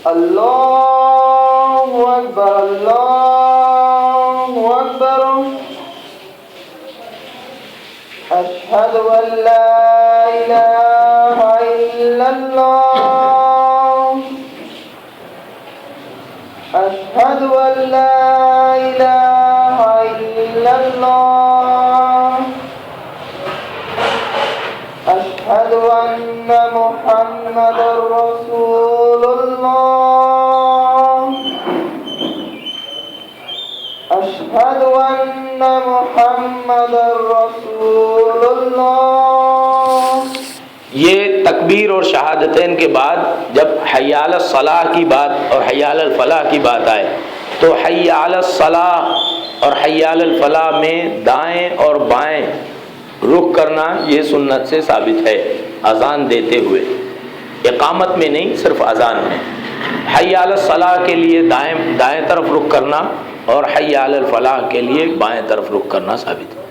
B: اللہ اکبر اللہ اکبر اشہد ان لا الہ الا اللہ اشہد ان لا الہ الا اللہ اشہد ان محمد رسول اللہ اشہد ان محمد رسول اللہ۔
A: یہ تکبیر اور شہادتین کے بعد جب حی علی الصلاح کی بات اور حی علی الفلاح کی بات آئے تو حی علی الصلاح اور حی علی الفلاح میں دائیں اور بائیں رخ کرنا یہ سنت سے ثابت ہے، اذان دیتے ہوئے، اقامت میں نہیں، صرف اذان میں۔ حی علی الصلاح کے لیے دائیں طرف رخ کرنا اور حی علی الفلاح کے لیے بائیں طرف رخ کرنا ثابت ہے۔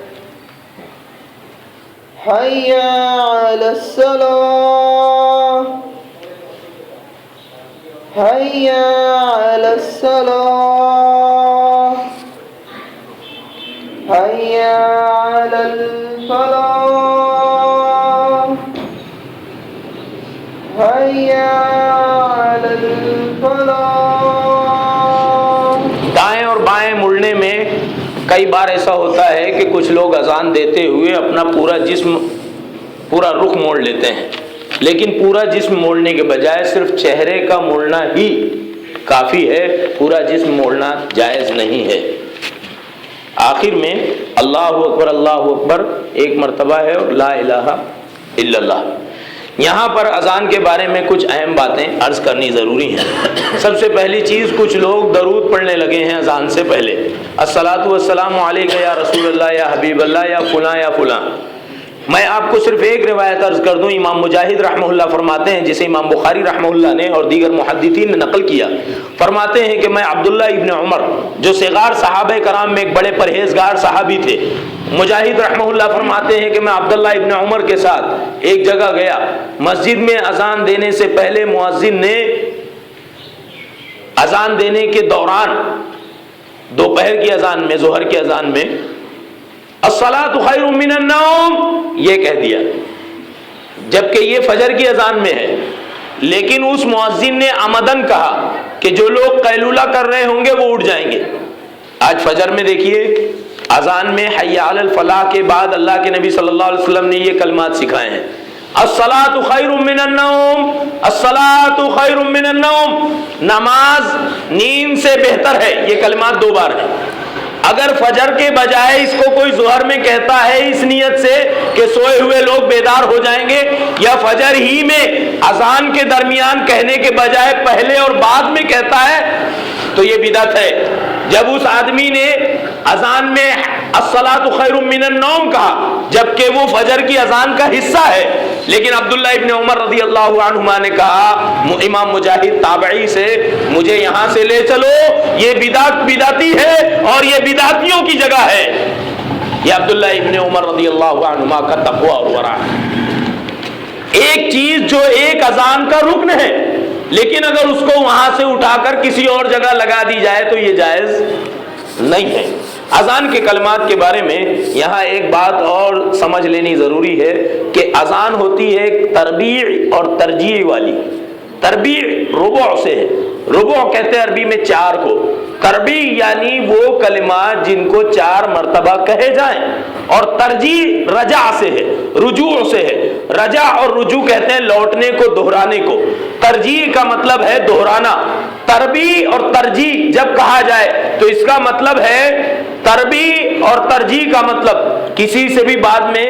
B: حی علی الصلاح حی علی الصلاح حی علی الفلاح حی علی الفلاح۔
A: دائیں اور بائیں مڑنے میں کئی بار ایسا ہوتا ہے کہ کچھ لوگ اذان دیتے ہوئے اپنا پورا جسم، پورا رخ موڑ لیتے ہیں، لیکن پورا جسم موڑنے کے بجائے صرف چہرے کا موڑنا ہی کافی ہے، پورا جسم موڑنا جائز نہیں ہے۔ آخر میں اللہ اکبر ایک مرتبہ ہے اور لا الہ الا اللہ۔ یہاں پر اذان کے بارے میں کچھ اہم باتیں عرض کرنی ضروری ہیں۔ سب سے پہلی چیز، کچھ لوگ درود پڑھنے لگے ہیں اذان سے پہلے، الصلاۃ والسلام علیک یا رسول اللہ یا حبیب اللہ یا فلاں یا فلاں۔ میں آپ کو صرف ایک روایت عرض کر دوں، امام مجاہد رحمہ اللہ فرماتے ہیں، جسے امام بخاری رحمہ اللہ نے اور دیگر محدثین نے نقل کیا، فرماتے ہیں کہ میں عبداللہ ابن عمر جو صغار صحابہ کرام میں ایک بڑے پرہیزگار صحابی تھے، مجاہد رحمہ اللہ فرماتے ہیں کہ میں عبداللہ ابن عمر کے ساتھ ایک جگہ گیا، مسجد میں اذان دینے سے پہلے مؤذن نے اذان دینے کے دوران، دوپہر کی اذان میں، ظہر کی اذان میں، الصلاۃ خیر من النوم یہ کہہ دیا، جبکہ یہ فجر کی اذان میں ہے، لیکن اس مؤذن نے عمدن کہا کہ جو لوگ قیلولہ کر رہے ہوں گے وہ اٹھ جائیں گے۔ آج فجر میں دیکھیے اذان میں حی علی الفلاح کے بعد اللہ کے نبی صلی اللہ علیہ وسلم نے یہ کلمات سکھائے ہیں، الصلاۃ خیر من النوم، الصلاۃ خیر من النوم، نماز نیند سے بہتر ہے، یہ کلمات 2 بار ہیں۔ اگر فجر کے بجائے اس کو کوئی ظہر میں کہتا ہے اس نیت سے کہ سوئے ہوئے لوگ بیدار ہو جائیں گے، یا فجر ہی میں اذان کے درمیان کہنے کے بجائے پہلے اور بعد میں کہتا ہے تو یہ بدعت ہے۔ جب اس آدمی نے اذان میں الصلاۃ خیر من النوم کہا، جبکہ وہ فجر کی اذان کا حصہ ہے، لیکن عبداللہ ابن عمر رضی اللہ عنہما نے کہا امام مجاہد تابعی سے، مجھے یہاں سے لے چلو، یہ بدعتی ہے اور یہ بدعتیوں کی جگہ ہے۔ یہ عبداللہ ابن عمر رضی اللہ عنہما کا تقوی اور ورع ہے۔ ایک چیز جو ایک اذان کا رکن ہے، لیکن اگر اس کو وہاں سے اٹھا کر کسی اور جگہ لگا دی جائے تو یہ جائز نہیں ہے۔ اذان کے کلمات کے بارے میں یہاں ایک بات اور سمجھ لینی ضروری ہے کہ اذان ہوتی ہے تربیع اور ترجیع والی۔ تربیع ربع سے ہے، ربع کہتے ہیں عربی میں 4 کو، تربیع یعنی وہ کلمات جن کو 4 مرتبہ کہے جائیں، اور ترجیع رجع سے ہے، رجوع سے ہے۔ رجع اور رجوع کہتے ہیں لوٹنے کو، دہرانے کو، ترجیع کا مطلب ہے دہرانا۔ تربیع اور ترجیع جب کہا جائے تو اس کا مطلب ہے، تربیع اور ترجیع کا مطلب کسی سے بھی بعد میں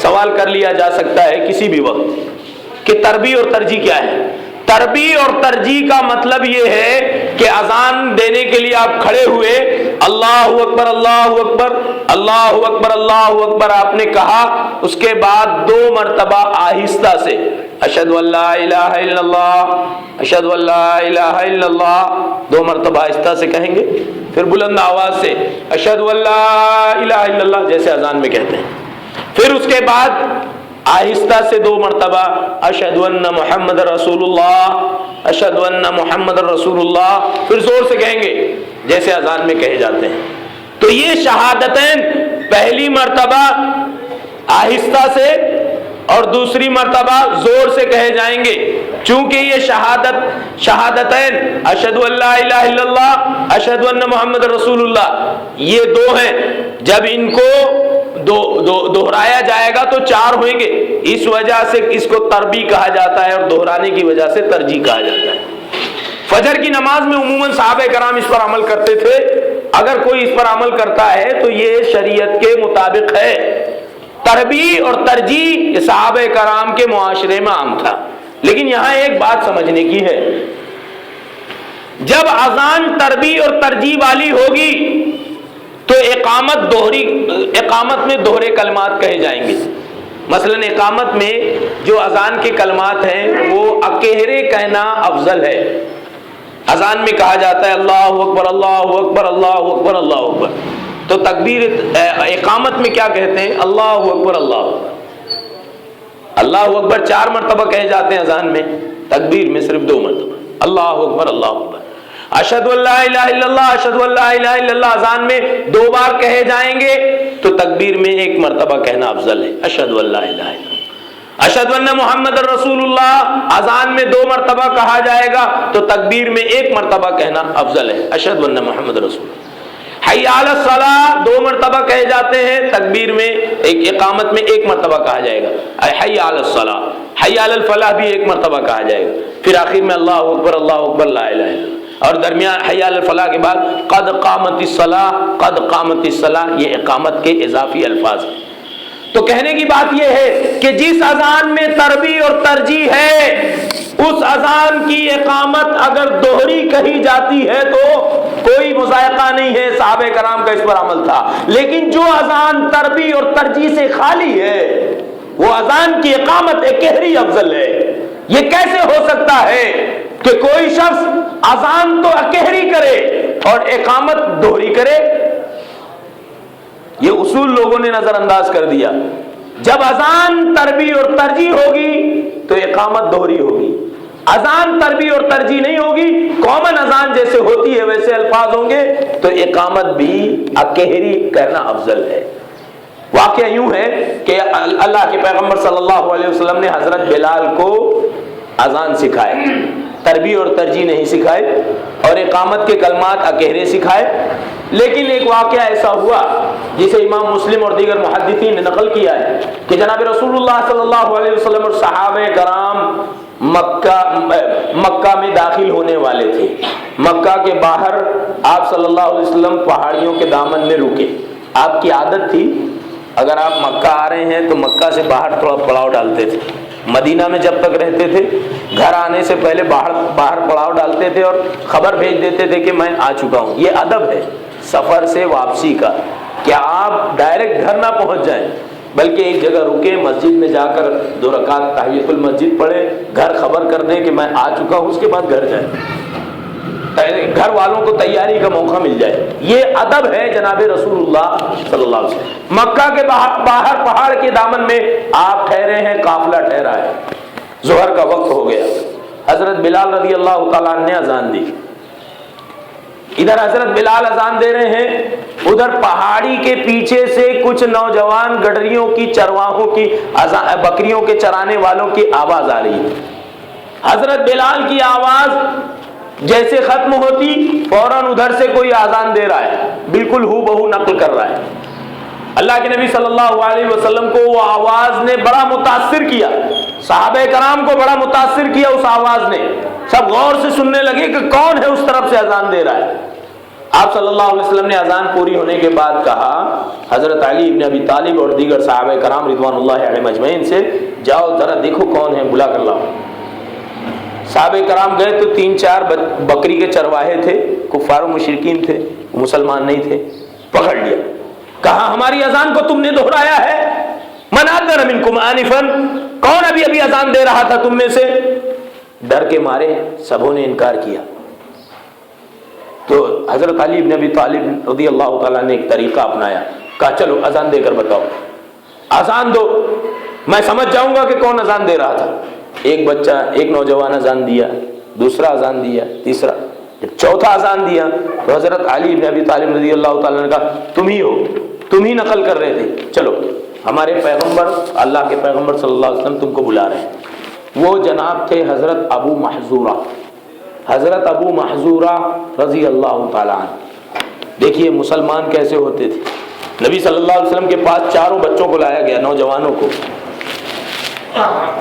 A: سوال کر لیا جا سکتا ہے کسی بھی وقت کہ تربیع اور ترجیع کیا ہے۔ تربیع اور ترجیع کا مطلب یہ ہے کہ اذان دینے کے لیے آپ کھڑے ہوئے، اللہ اکبر اللہ اکبر اللہ اکبر اللہ اکبر آپ نے کہا، اس کے بعد 2 مرتبہ آہستہ سے اشہد ان لا الہ الا اللہ اشہد ان لا الہ الا اللہ 2 مرتبہ آہستہ سے کہیں گے، پھر بلند آواز سے اشہد ان لا الہ الا اللہ جیسے اذان میں کہتے ہیں، پھر اس کے بعد آہستہ سے 2 مرتبہ اشہد ان محمد رسول اللہ اشہد ان محمد رسول اللہ، پھر زور سے کہیں گے جیسے اذان میں کہے جاتے ہیں۔ تو یہ شہادتین پہلی مرتبہ آہستہ سے اور دوسری مرتبہ زور سے کہے جائیں گے، چونکہ یہ شہادتین اشہد ان لا الہ الا اللہ اشہد ان محمد رسول اللہ یہ دو ہیں، جب ان کو دہرایا جائے گا تو چار ہوئیں گے، اس وجہ سے اس کو تربیع کہا جاتا ہے اور دہرانے کی وجہ سے ترجیح کہا جاتا ہے۔ فجر کی نماز میں عموماً صحابہ کرام اس پر عمل کرتے تھے، اگر کوئی اس پر عمل کرتا ہے تو یہ شریعت کے مطابق ہے۔ تربیع اور ترجیح یہ صحابہ کرام کے معاشرے میں عام تھا، لیکن یہاں ایک بات سمجھنے کی ہے، جب اذان تربیع اور ترجیح والی ہوگی تو اقامت میں دوہرے کلمات کہے جائیں گے۔ مثلا اقامت میں جو اذان کے کلمات ہیں وہ اکہرے کہنا افضل ہے۔ اذان میں کہا جاتا ہے اللہ اکبر اللہ اکبر اللہ اکبر اللہ اکبر، تو تکبیر اقامت میں کیا کہتے ہیں؟ اللہ اکبر اللہ اکبر۔ اللہ اکبر 4 مرتبہ کہے جاتے ہیں اذان میں، تکبیر میں صرف 2 مرتبہ اللہ اکبر اللہ اکبر۔ اشہد ان لا الہ الا اللہ اشہد ان لا الہ الا اللہ اذان میں 2 بار کہے جائیں گے تو تکبیر میں 1 مرتبہ کہنا افضل ہے، اشہد ان لا الہ الا اللہ۔ اشہد ان محمد رسول اللہ اذان میں 2 مرتبہ کہا جائے گا تو تکبیر میں 1 مرتبہ کہنا افضل ہے، اشہد ان محمد رسول اللہ۔ حی علی الصلاۃ 2 مرتبہ کہے جاتے ہیں، تکبیر میں اقامت میں 1 مرتبہ کہا جائے گا، حی علی الصلاۃ۔ حی علی الفلاح بھی 1 مرتبہ کہا جائے گا، پھر آخر میں اللہ اکبر لا الہ الا اللہ، اور درمیان حی علی الفلاح کے بعد قد قامت الصلاۃ قد قامت الصلاۃ، یہ اقامت کے اضافی الفاظ ہیں۔ تو کہنے کی بات یہ ہے کہ جس اذان میں تربیع اور ترجیح ہے اس اذان کی اقامت اگر دوہری کہی جاتی ہے تو کوئی مذائقہ نہیں ہے، صحابہ کرام کا اس پر عمل تھا۔ لیکن جو اذان تربیع اور ترجیح سے خالی ہے وہ اذان کی اقامت اکہری افضل ہے۔ یہ کیسے ہو سکتا ہے کہ کوئی شخص اذان تو اکہری کرے اور اقامت دوہری کرے؟ یہ اصول لوگوں نے نظر انداز کر دیا۔ جب اذان تربیع اور ترجیح ہوگی تو اقامت دوہری ہوگی، اذان تربیع اور ترجیح نہیں ہوگی، کامن اذان جیسے ہوتی ہے ویسے الفاظ ہوں گے تو اقامت بھی اکہری کہنا افضل ہے۔ واقعہ یوں ہے کہ اللہ کے پیغمبر صلی اللہ علیہ وسلم نے حضرت بلال کو اذان سکھائے، تربیع اور ترجیح نہیں سکھائے، اور اقامت کے کلمات اکہرے سکھائے۔ لیکن ایک واقعہ ایسا ہوا جسے امام مسلم اور دیگر محدثین نے نقل کیا ہے کہ جناب رسول اللہ صلی اللہ علیہ وسلم اور صحابہ کرام مکہ میں داخل ہونے والے تھے۔ مکہ کے باہر آپ صلی اللہ علیہ وسلم پہاڑیوں کے دامن میں رکے۔ آپ کی عادت تھی اگر آپ مکہ آ رہے ہیں تو مکہ سے باہر تھوڑا پڑاؤ ڈالتے تھے۔ مدینہ میں جب تک رہتے تھے گھر آنے سے پہلے باہر پڑاؤ ڈالتے تھے اور خبر بھیج دیتے تھے کہ میں آ چکا ہوں۔ یہ ادب ہے سفر سے واپسی کا کہ آپ ڈائریکٹ گھر نہ پہنچ جائیں، بلکہ ایک جگہ رکے، مسجد میں جا کر 2 رکعت تحیۃ المسجد پڑھے، گھر خبر کر دیں کہ میں آ چکا ہوں، اس کے بعد گھر جائیں، گھر والوں کو تیاری کا موقع مل جائے۔ یہ ادب ہے جناب رسول اللہ صلی اللہ علیہ وسلم۔ مکہ کے باہر پہاڑ کے دامن میں آپ ٹھہرے ہیں، قافلہ ٹھہرا ہے، ظہر کا وقت ہو گیا۔ حضرت بلال رضی اللہ تعالیٰ عنہ نے اذان دی۔ ادھر حضرت بلال اذان دے رہے ہیں، ادھر پہاڑی کے پیچھے سے کچھ نوجوان گڈریوں کی، چرواہوں کی، بکریوں کے چرانے والوں کی آواز آ رہی ہے۔ حضرت بلال کی آواز جیسے ختم ہوتی فوراً ادھر سے کوئی اذان دے رہا ہے، بالکل ہو بہو نقل کر رہا ہے۔ اللہ کے نبی صلی اللہ علیہ وسلم کو وہ آواز نے بڑا متاثر کیا، صحابہ کرام کو بڑا متاثر کیا اس آواز نے۔ سب غور سے سننے لگے کہ کون ہے اس طرف سے اذان دے رہا ہے۔ آپ صلی اللہ علیہ وسلم نے اذان پوری ہونے کے بعد کہا حضرت علی بن ابی طالب اور دیگر صحابہ کرام رضوان اللہ علیہم اجمعین سے، جاؤ ذرا دیکھو کون ہے، بلا کر لاؤ۔ صحابہ کرام گئے تو 3-4 بکری کے چرواہے تھے، کفار و مشرکین تھے، مسلمان نہیں تھے۔ پکڑ لیا، کہا ہماری اذان کو تم نے دہرایا ہے، من اذن منکم آنفا، کون ابھی اذان دے رہا تھا تم میں سے؟ ڈر کے مارے سبوں نے انکار کیا۔ تو حضرت علی بن ابی طالب رضی اللہ تعالیٰ نے ایک طریقہ اپنایا، کہا چلو اذان دے کر بتاؤ، اذان دو، میں سمجھ جاؤں گا کہ کون اذان دے رہا تھا۔ ایک بچہ، ایک نوجوان اذان دیا، دوسرا اذان دیا، تیسرا، جب چوتھا اذان دیا تو حضرت علی بن ابی طالب رضی اللہ تعالیٰ نے کہا تم ہی ہو، تم ہی نقل کر رہے تھے، چلو ہمارے پیغمبر، اللہ کے پیغمبر صلی اللہ علیہ وسلم تم کو بلا رہے ہیں۔ وہ جناب تھے حضرت ابو محذورہ، حضرت ابو محذورہ رضی اللہ تعالیٰ عنہ۔ دیکھیے مسلمان کیسے ہوتے تھے۔ نبی صلی اللہ علیہ وسلم کے پاس چاروں بچوں کو لایا گیا، نوجوانوں کو،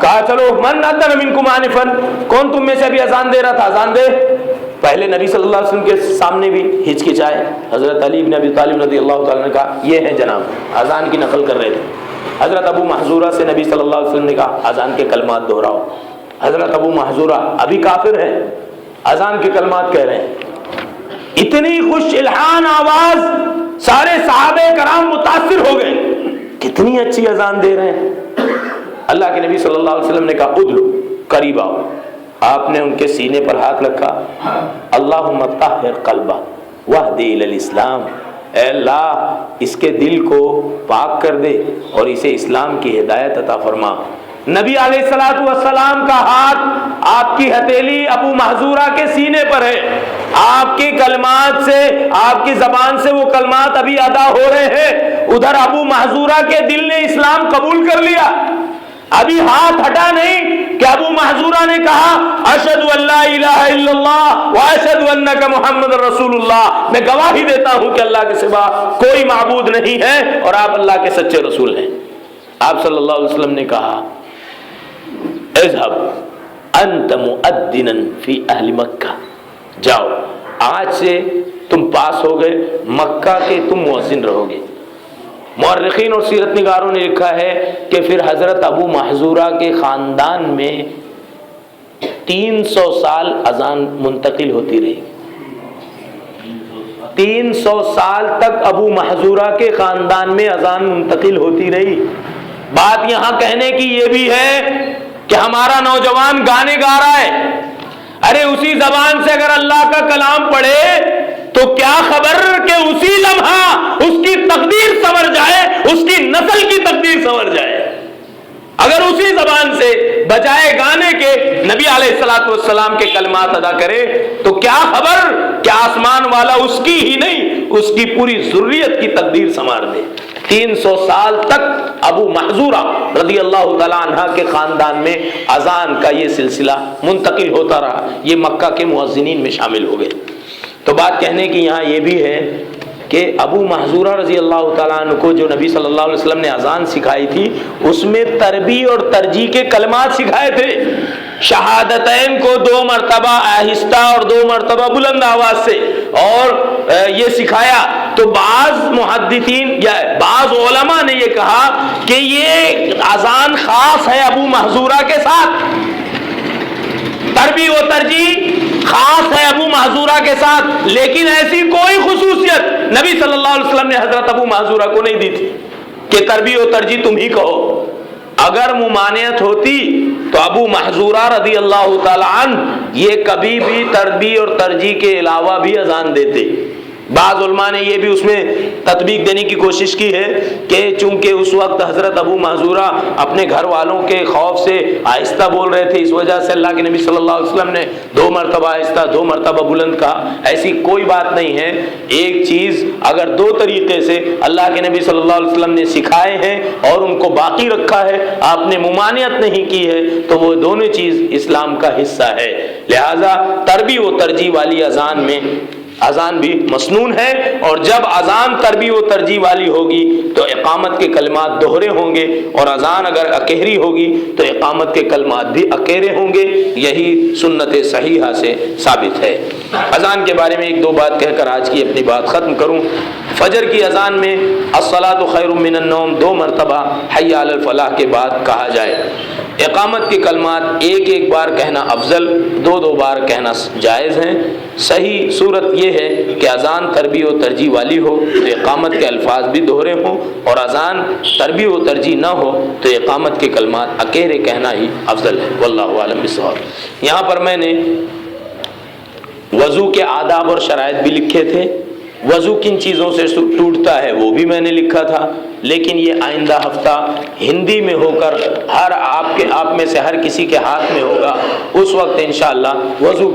A: کہا چلو من اذن منکم آنفا، کون تم میں سے ابھی اذان دے رہا تھا، اذان دے۔ پہلے نبی صلی اللہ علیہ وسلم کے سامنے بھی ہچکچائے، حضرت علی بن ابی طالب رضی اللہ تعالیٰ نے کہا یہ ہیں جناب، اذان کی نقل کر رہے تھے۔ حضرت ابو محذورہ سے نبی صلی اللہ علیہ وسلم نے کہا اذان کے کلمات دہراؤ۔ حضرت ابو محذورہ ابھی کافر ہیں، اذان کے کلمات کہہ رہے ہیں، اتنی خوش الحان آواز، سارے صحابہ کرام متاثر ہو گئے، کتنی اچھی اذان دے رہے ہیں۔ اللہ کے نبی صلی اللہ علیہ وسلم نے کہا ادلو، قریب آؤ۔ آپ نے ان کے سینے پر ہاتھ رکھا، اللہم طہر قلبہ واہدی الی الاسلام، اے اللہ اس کے دل کو پاک کر دے اور اسے اسلام کی ہدایت عطا فرما۔ نبی علیہ الصلوۃ والسلام کا ہاتھ، آپ کی ہتھیلی ابو محذورہ کے سینے پر ہے، آپ کے کلمات سے، آپ کی زبان سے وہ کلمات ابھی ادا ہو رہے ہیں، ادھر ابو محذورہ کے دل نے اسلام قبول کر لیا۔ ابھی ہاتھ ہٹا نہیں کہ ابو محذورہ نے کہا اشہد ان لا الہ الا اللہ واشہد انک محمد رسول اللہ، میں گواہی دیتا ہوں کہ اللہ کے سوا کوئی معبود نہیں ہے اور آپ اللہ کے سچے رسول ہیں۔ آپ صلی اللہ علیہ وسلم نے کہا اذهب انت مؤذنا فی اہل مکہ، جاؤ آج سے تم پاس ہو گئے، مکہ کے تم مؤذن رہو گے۔ مورخین اور سیرت نگاروں نے لکھا ہے کہ پھر حضرت ابو محذورہ کے خاندان میں 300 سال اذان منتقل ہوتی رہی۔ 300 سال تک ابو محذورہ کے خاندان میں اذان منتقل ہوتی رہی۔ بات یہاں کہنے کی یہ بھی ہے کہ ہمارا نوجوان گانے گا رہا ہے، ارے اسی زبان سے اگر اللہ کا کلام پڑھے تو کیا خبر کہ اسی لمحہ اس کی تقدیر سنور جائے، اس کی نسل کی تقدیر سنور جائے۔ اگر اسی زبان سے بجائے گانے کے نبی علیہ الصلوۃ والسلام کے کلمات ادا کرے تو کیا خبر کہ آسمان والا اس کی ہی نہیں، اس کی پوری ذریت کی تقدیر سنوار دے۔ 300 سال تک ابو محذورہ رضی اللہ تعالیٰ عنہ کے خاندان میں اذان کا یہ سلسلہ منتقل ہوتا رہا، یہ مکہ کے مؤذنین میں شامل ہو گئے۔ تو بات کہنے کی یہاں یہ بھی ہے کہ ابو محذورہ رضی اللہ تعالیٰ عنہ کو جو نبی صلی اللہ علیہ وسلم نے اذان سکھائی تھی اس میں تربیع اور ترجیح کے کلمات سکھائے تھے۔ شہادتین کو 2 مرتبہ آہستہ اور 2 مرتبہ بلند آواز سے اور یہ سکھایا۔ تو بعض محدثین یا بعض علماء نے یہ کہا کہ یہ اذان خاص ہے ابو محذورہ کے ساتھ، تربیع و ترجیح خاص ہے ابو محذورہ کے ساتھ، لیکن ایسی کوئی خصوصیت نبی صلی اللہ علیہ وسلم نے حضرت ابو محذورہ کو نہیں دی تھی کہ تربیع و ترجیح تم ہی کہو۔ اگر ممانعت ہوتی تو ابو محذورہ رضی اللہ تعالی عنہ یہ کبھی بھی تربیع اور ترجیح کے علاوہ بھی اذان دیتے۔ بعض علماء نے یہ بھی اس میں تطبیق دینے کی کوشش کی ہے کہ چونکہ اس وقت حضرت ابو محذورہ اپنے گھر والوں کے خوف سے آہستہ بول رہے تھے، اس وجہ سے اللہ کے نبی صلی اللہ علیہ وسلم نے 2 مرتبہ آہستہ 2 مرتبہ بلند کہا۔ ایسی کوئی بات نہیں ہے، ایک چیز اگر 2 طریقے سے اللہ کے نبی صلی اللہ علیہ وسلم نے سکھائے ہیں اور ان کو باقی رکھا ہے، آپ نے ممانعت نہیں کی ہے، تو وہ دونوں چیز اسلام کا حصہ ہے۔ لہذا تربیع و ترجیح والی اذان میں اذان بھی مسنون ہے، اور جب اذان تربیع و ترجیح والی ہوگی تو اقامت کے کلمات دوہرے ہوں گے، اور اذان اگر اکہری ہوگی تو اقامت کے کلمات بھی اکیرے ہوں گے۔ یہی سنت صحیحہ سے ثابت ہے۔ اذان کے بارے میں 1-2 بات کہہ کر آج کی اپنی بات ختم کروں۔ فجر کی اذان میں الصلاۃ خیر من النوم 2 مرتبہ حی علی الفلاح کے بعد کہا جائے۔ اقامت کے کلمات 1 بار کہنا افضل، 2 بار کہنا جائز ہیں۔ صحیح صورت یہ ہے کہ اذان تربیع و ترجیح والی ہو تو اقامت کے الفاظ بھی دوہرے ہوں، اور اذان تربیع و ترجیح نہ ہو تو اقامت کے کلمات اکیرے کہنا ہی افضل ہے۔ واللہ اعلم بالصواب۔ یہاں پر میں نے وضو کے آداب اور شرائط بھی لکھے تھے، وضو کن چیزوں سے ٹوٹتا ہے وہ بھی میں نے لکھا تھا، لیکن یہ آئندہ ہفتہ ہندی میں ہو کر ہر آپ میں سے ہر کسی کے ہاتھ میں ہوگا. اس وقت انشاءاللہ وضو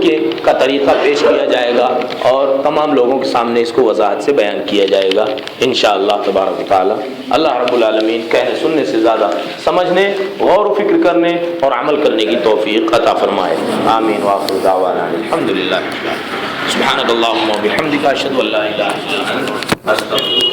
A: کا طریقہ پیش کیا جائے گا اور تمام لوگوں کے سامنے اس کو وضاحت سے بیان کیا جائے گا انشاءاللہ تبارک و تعالی. اللہ رب العالمین کہنے سننے سے زیادہ سمجھنے، غور و فکر کرنے اور عمل کرنے کی توفیق عطا فرمائے. آمین. وآخر دعوانا الحمدللہ. سبحانک اللہم و بحمدک، اشہد ان لا الہ الا انت، استغفرک.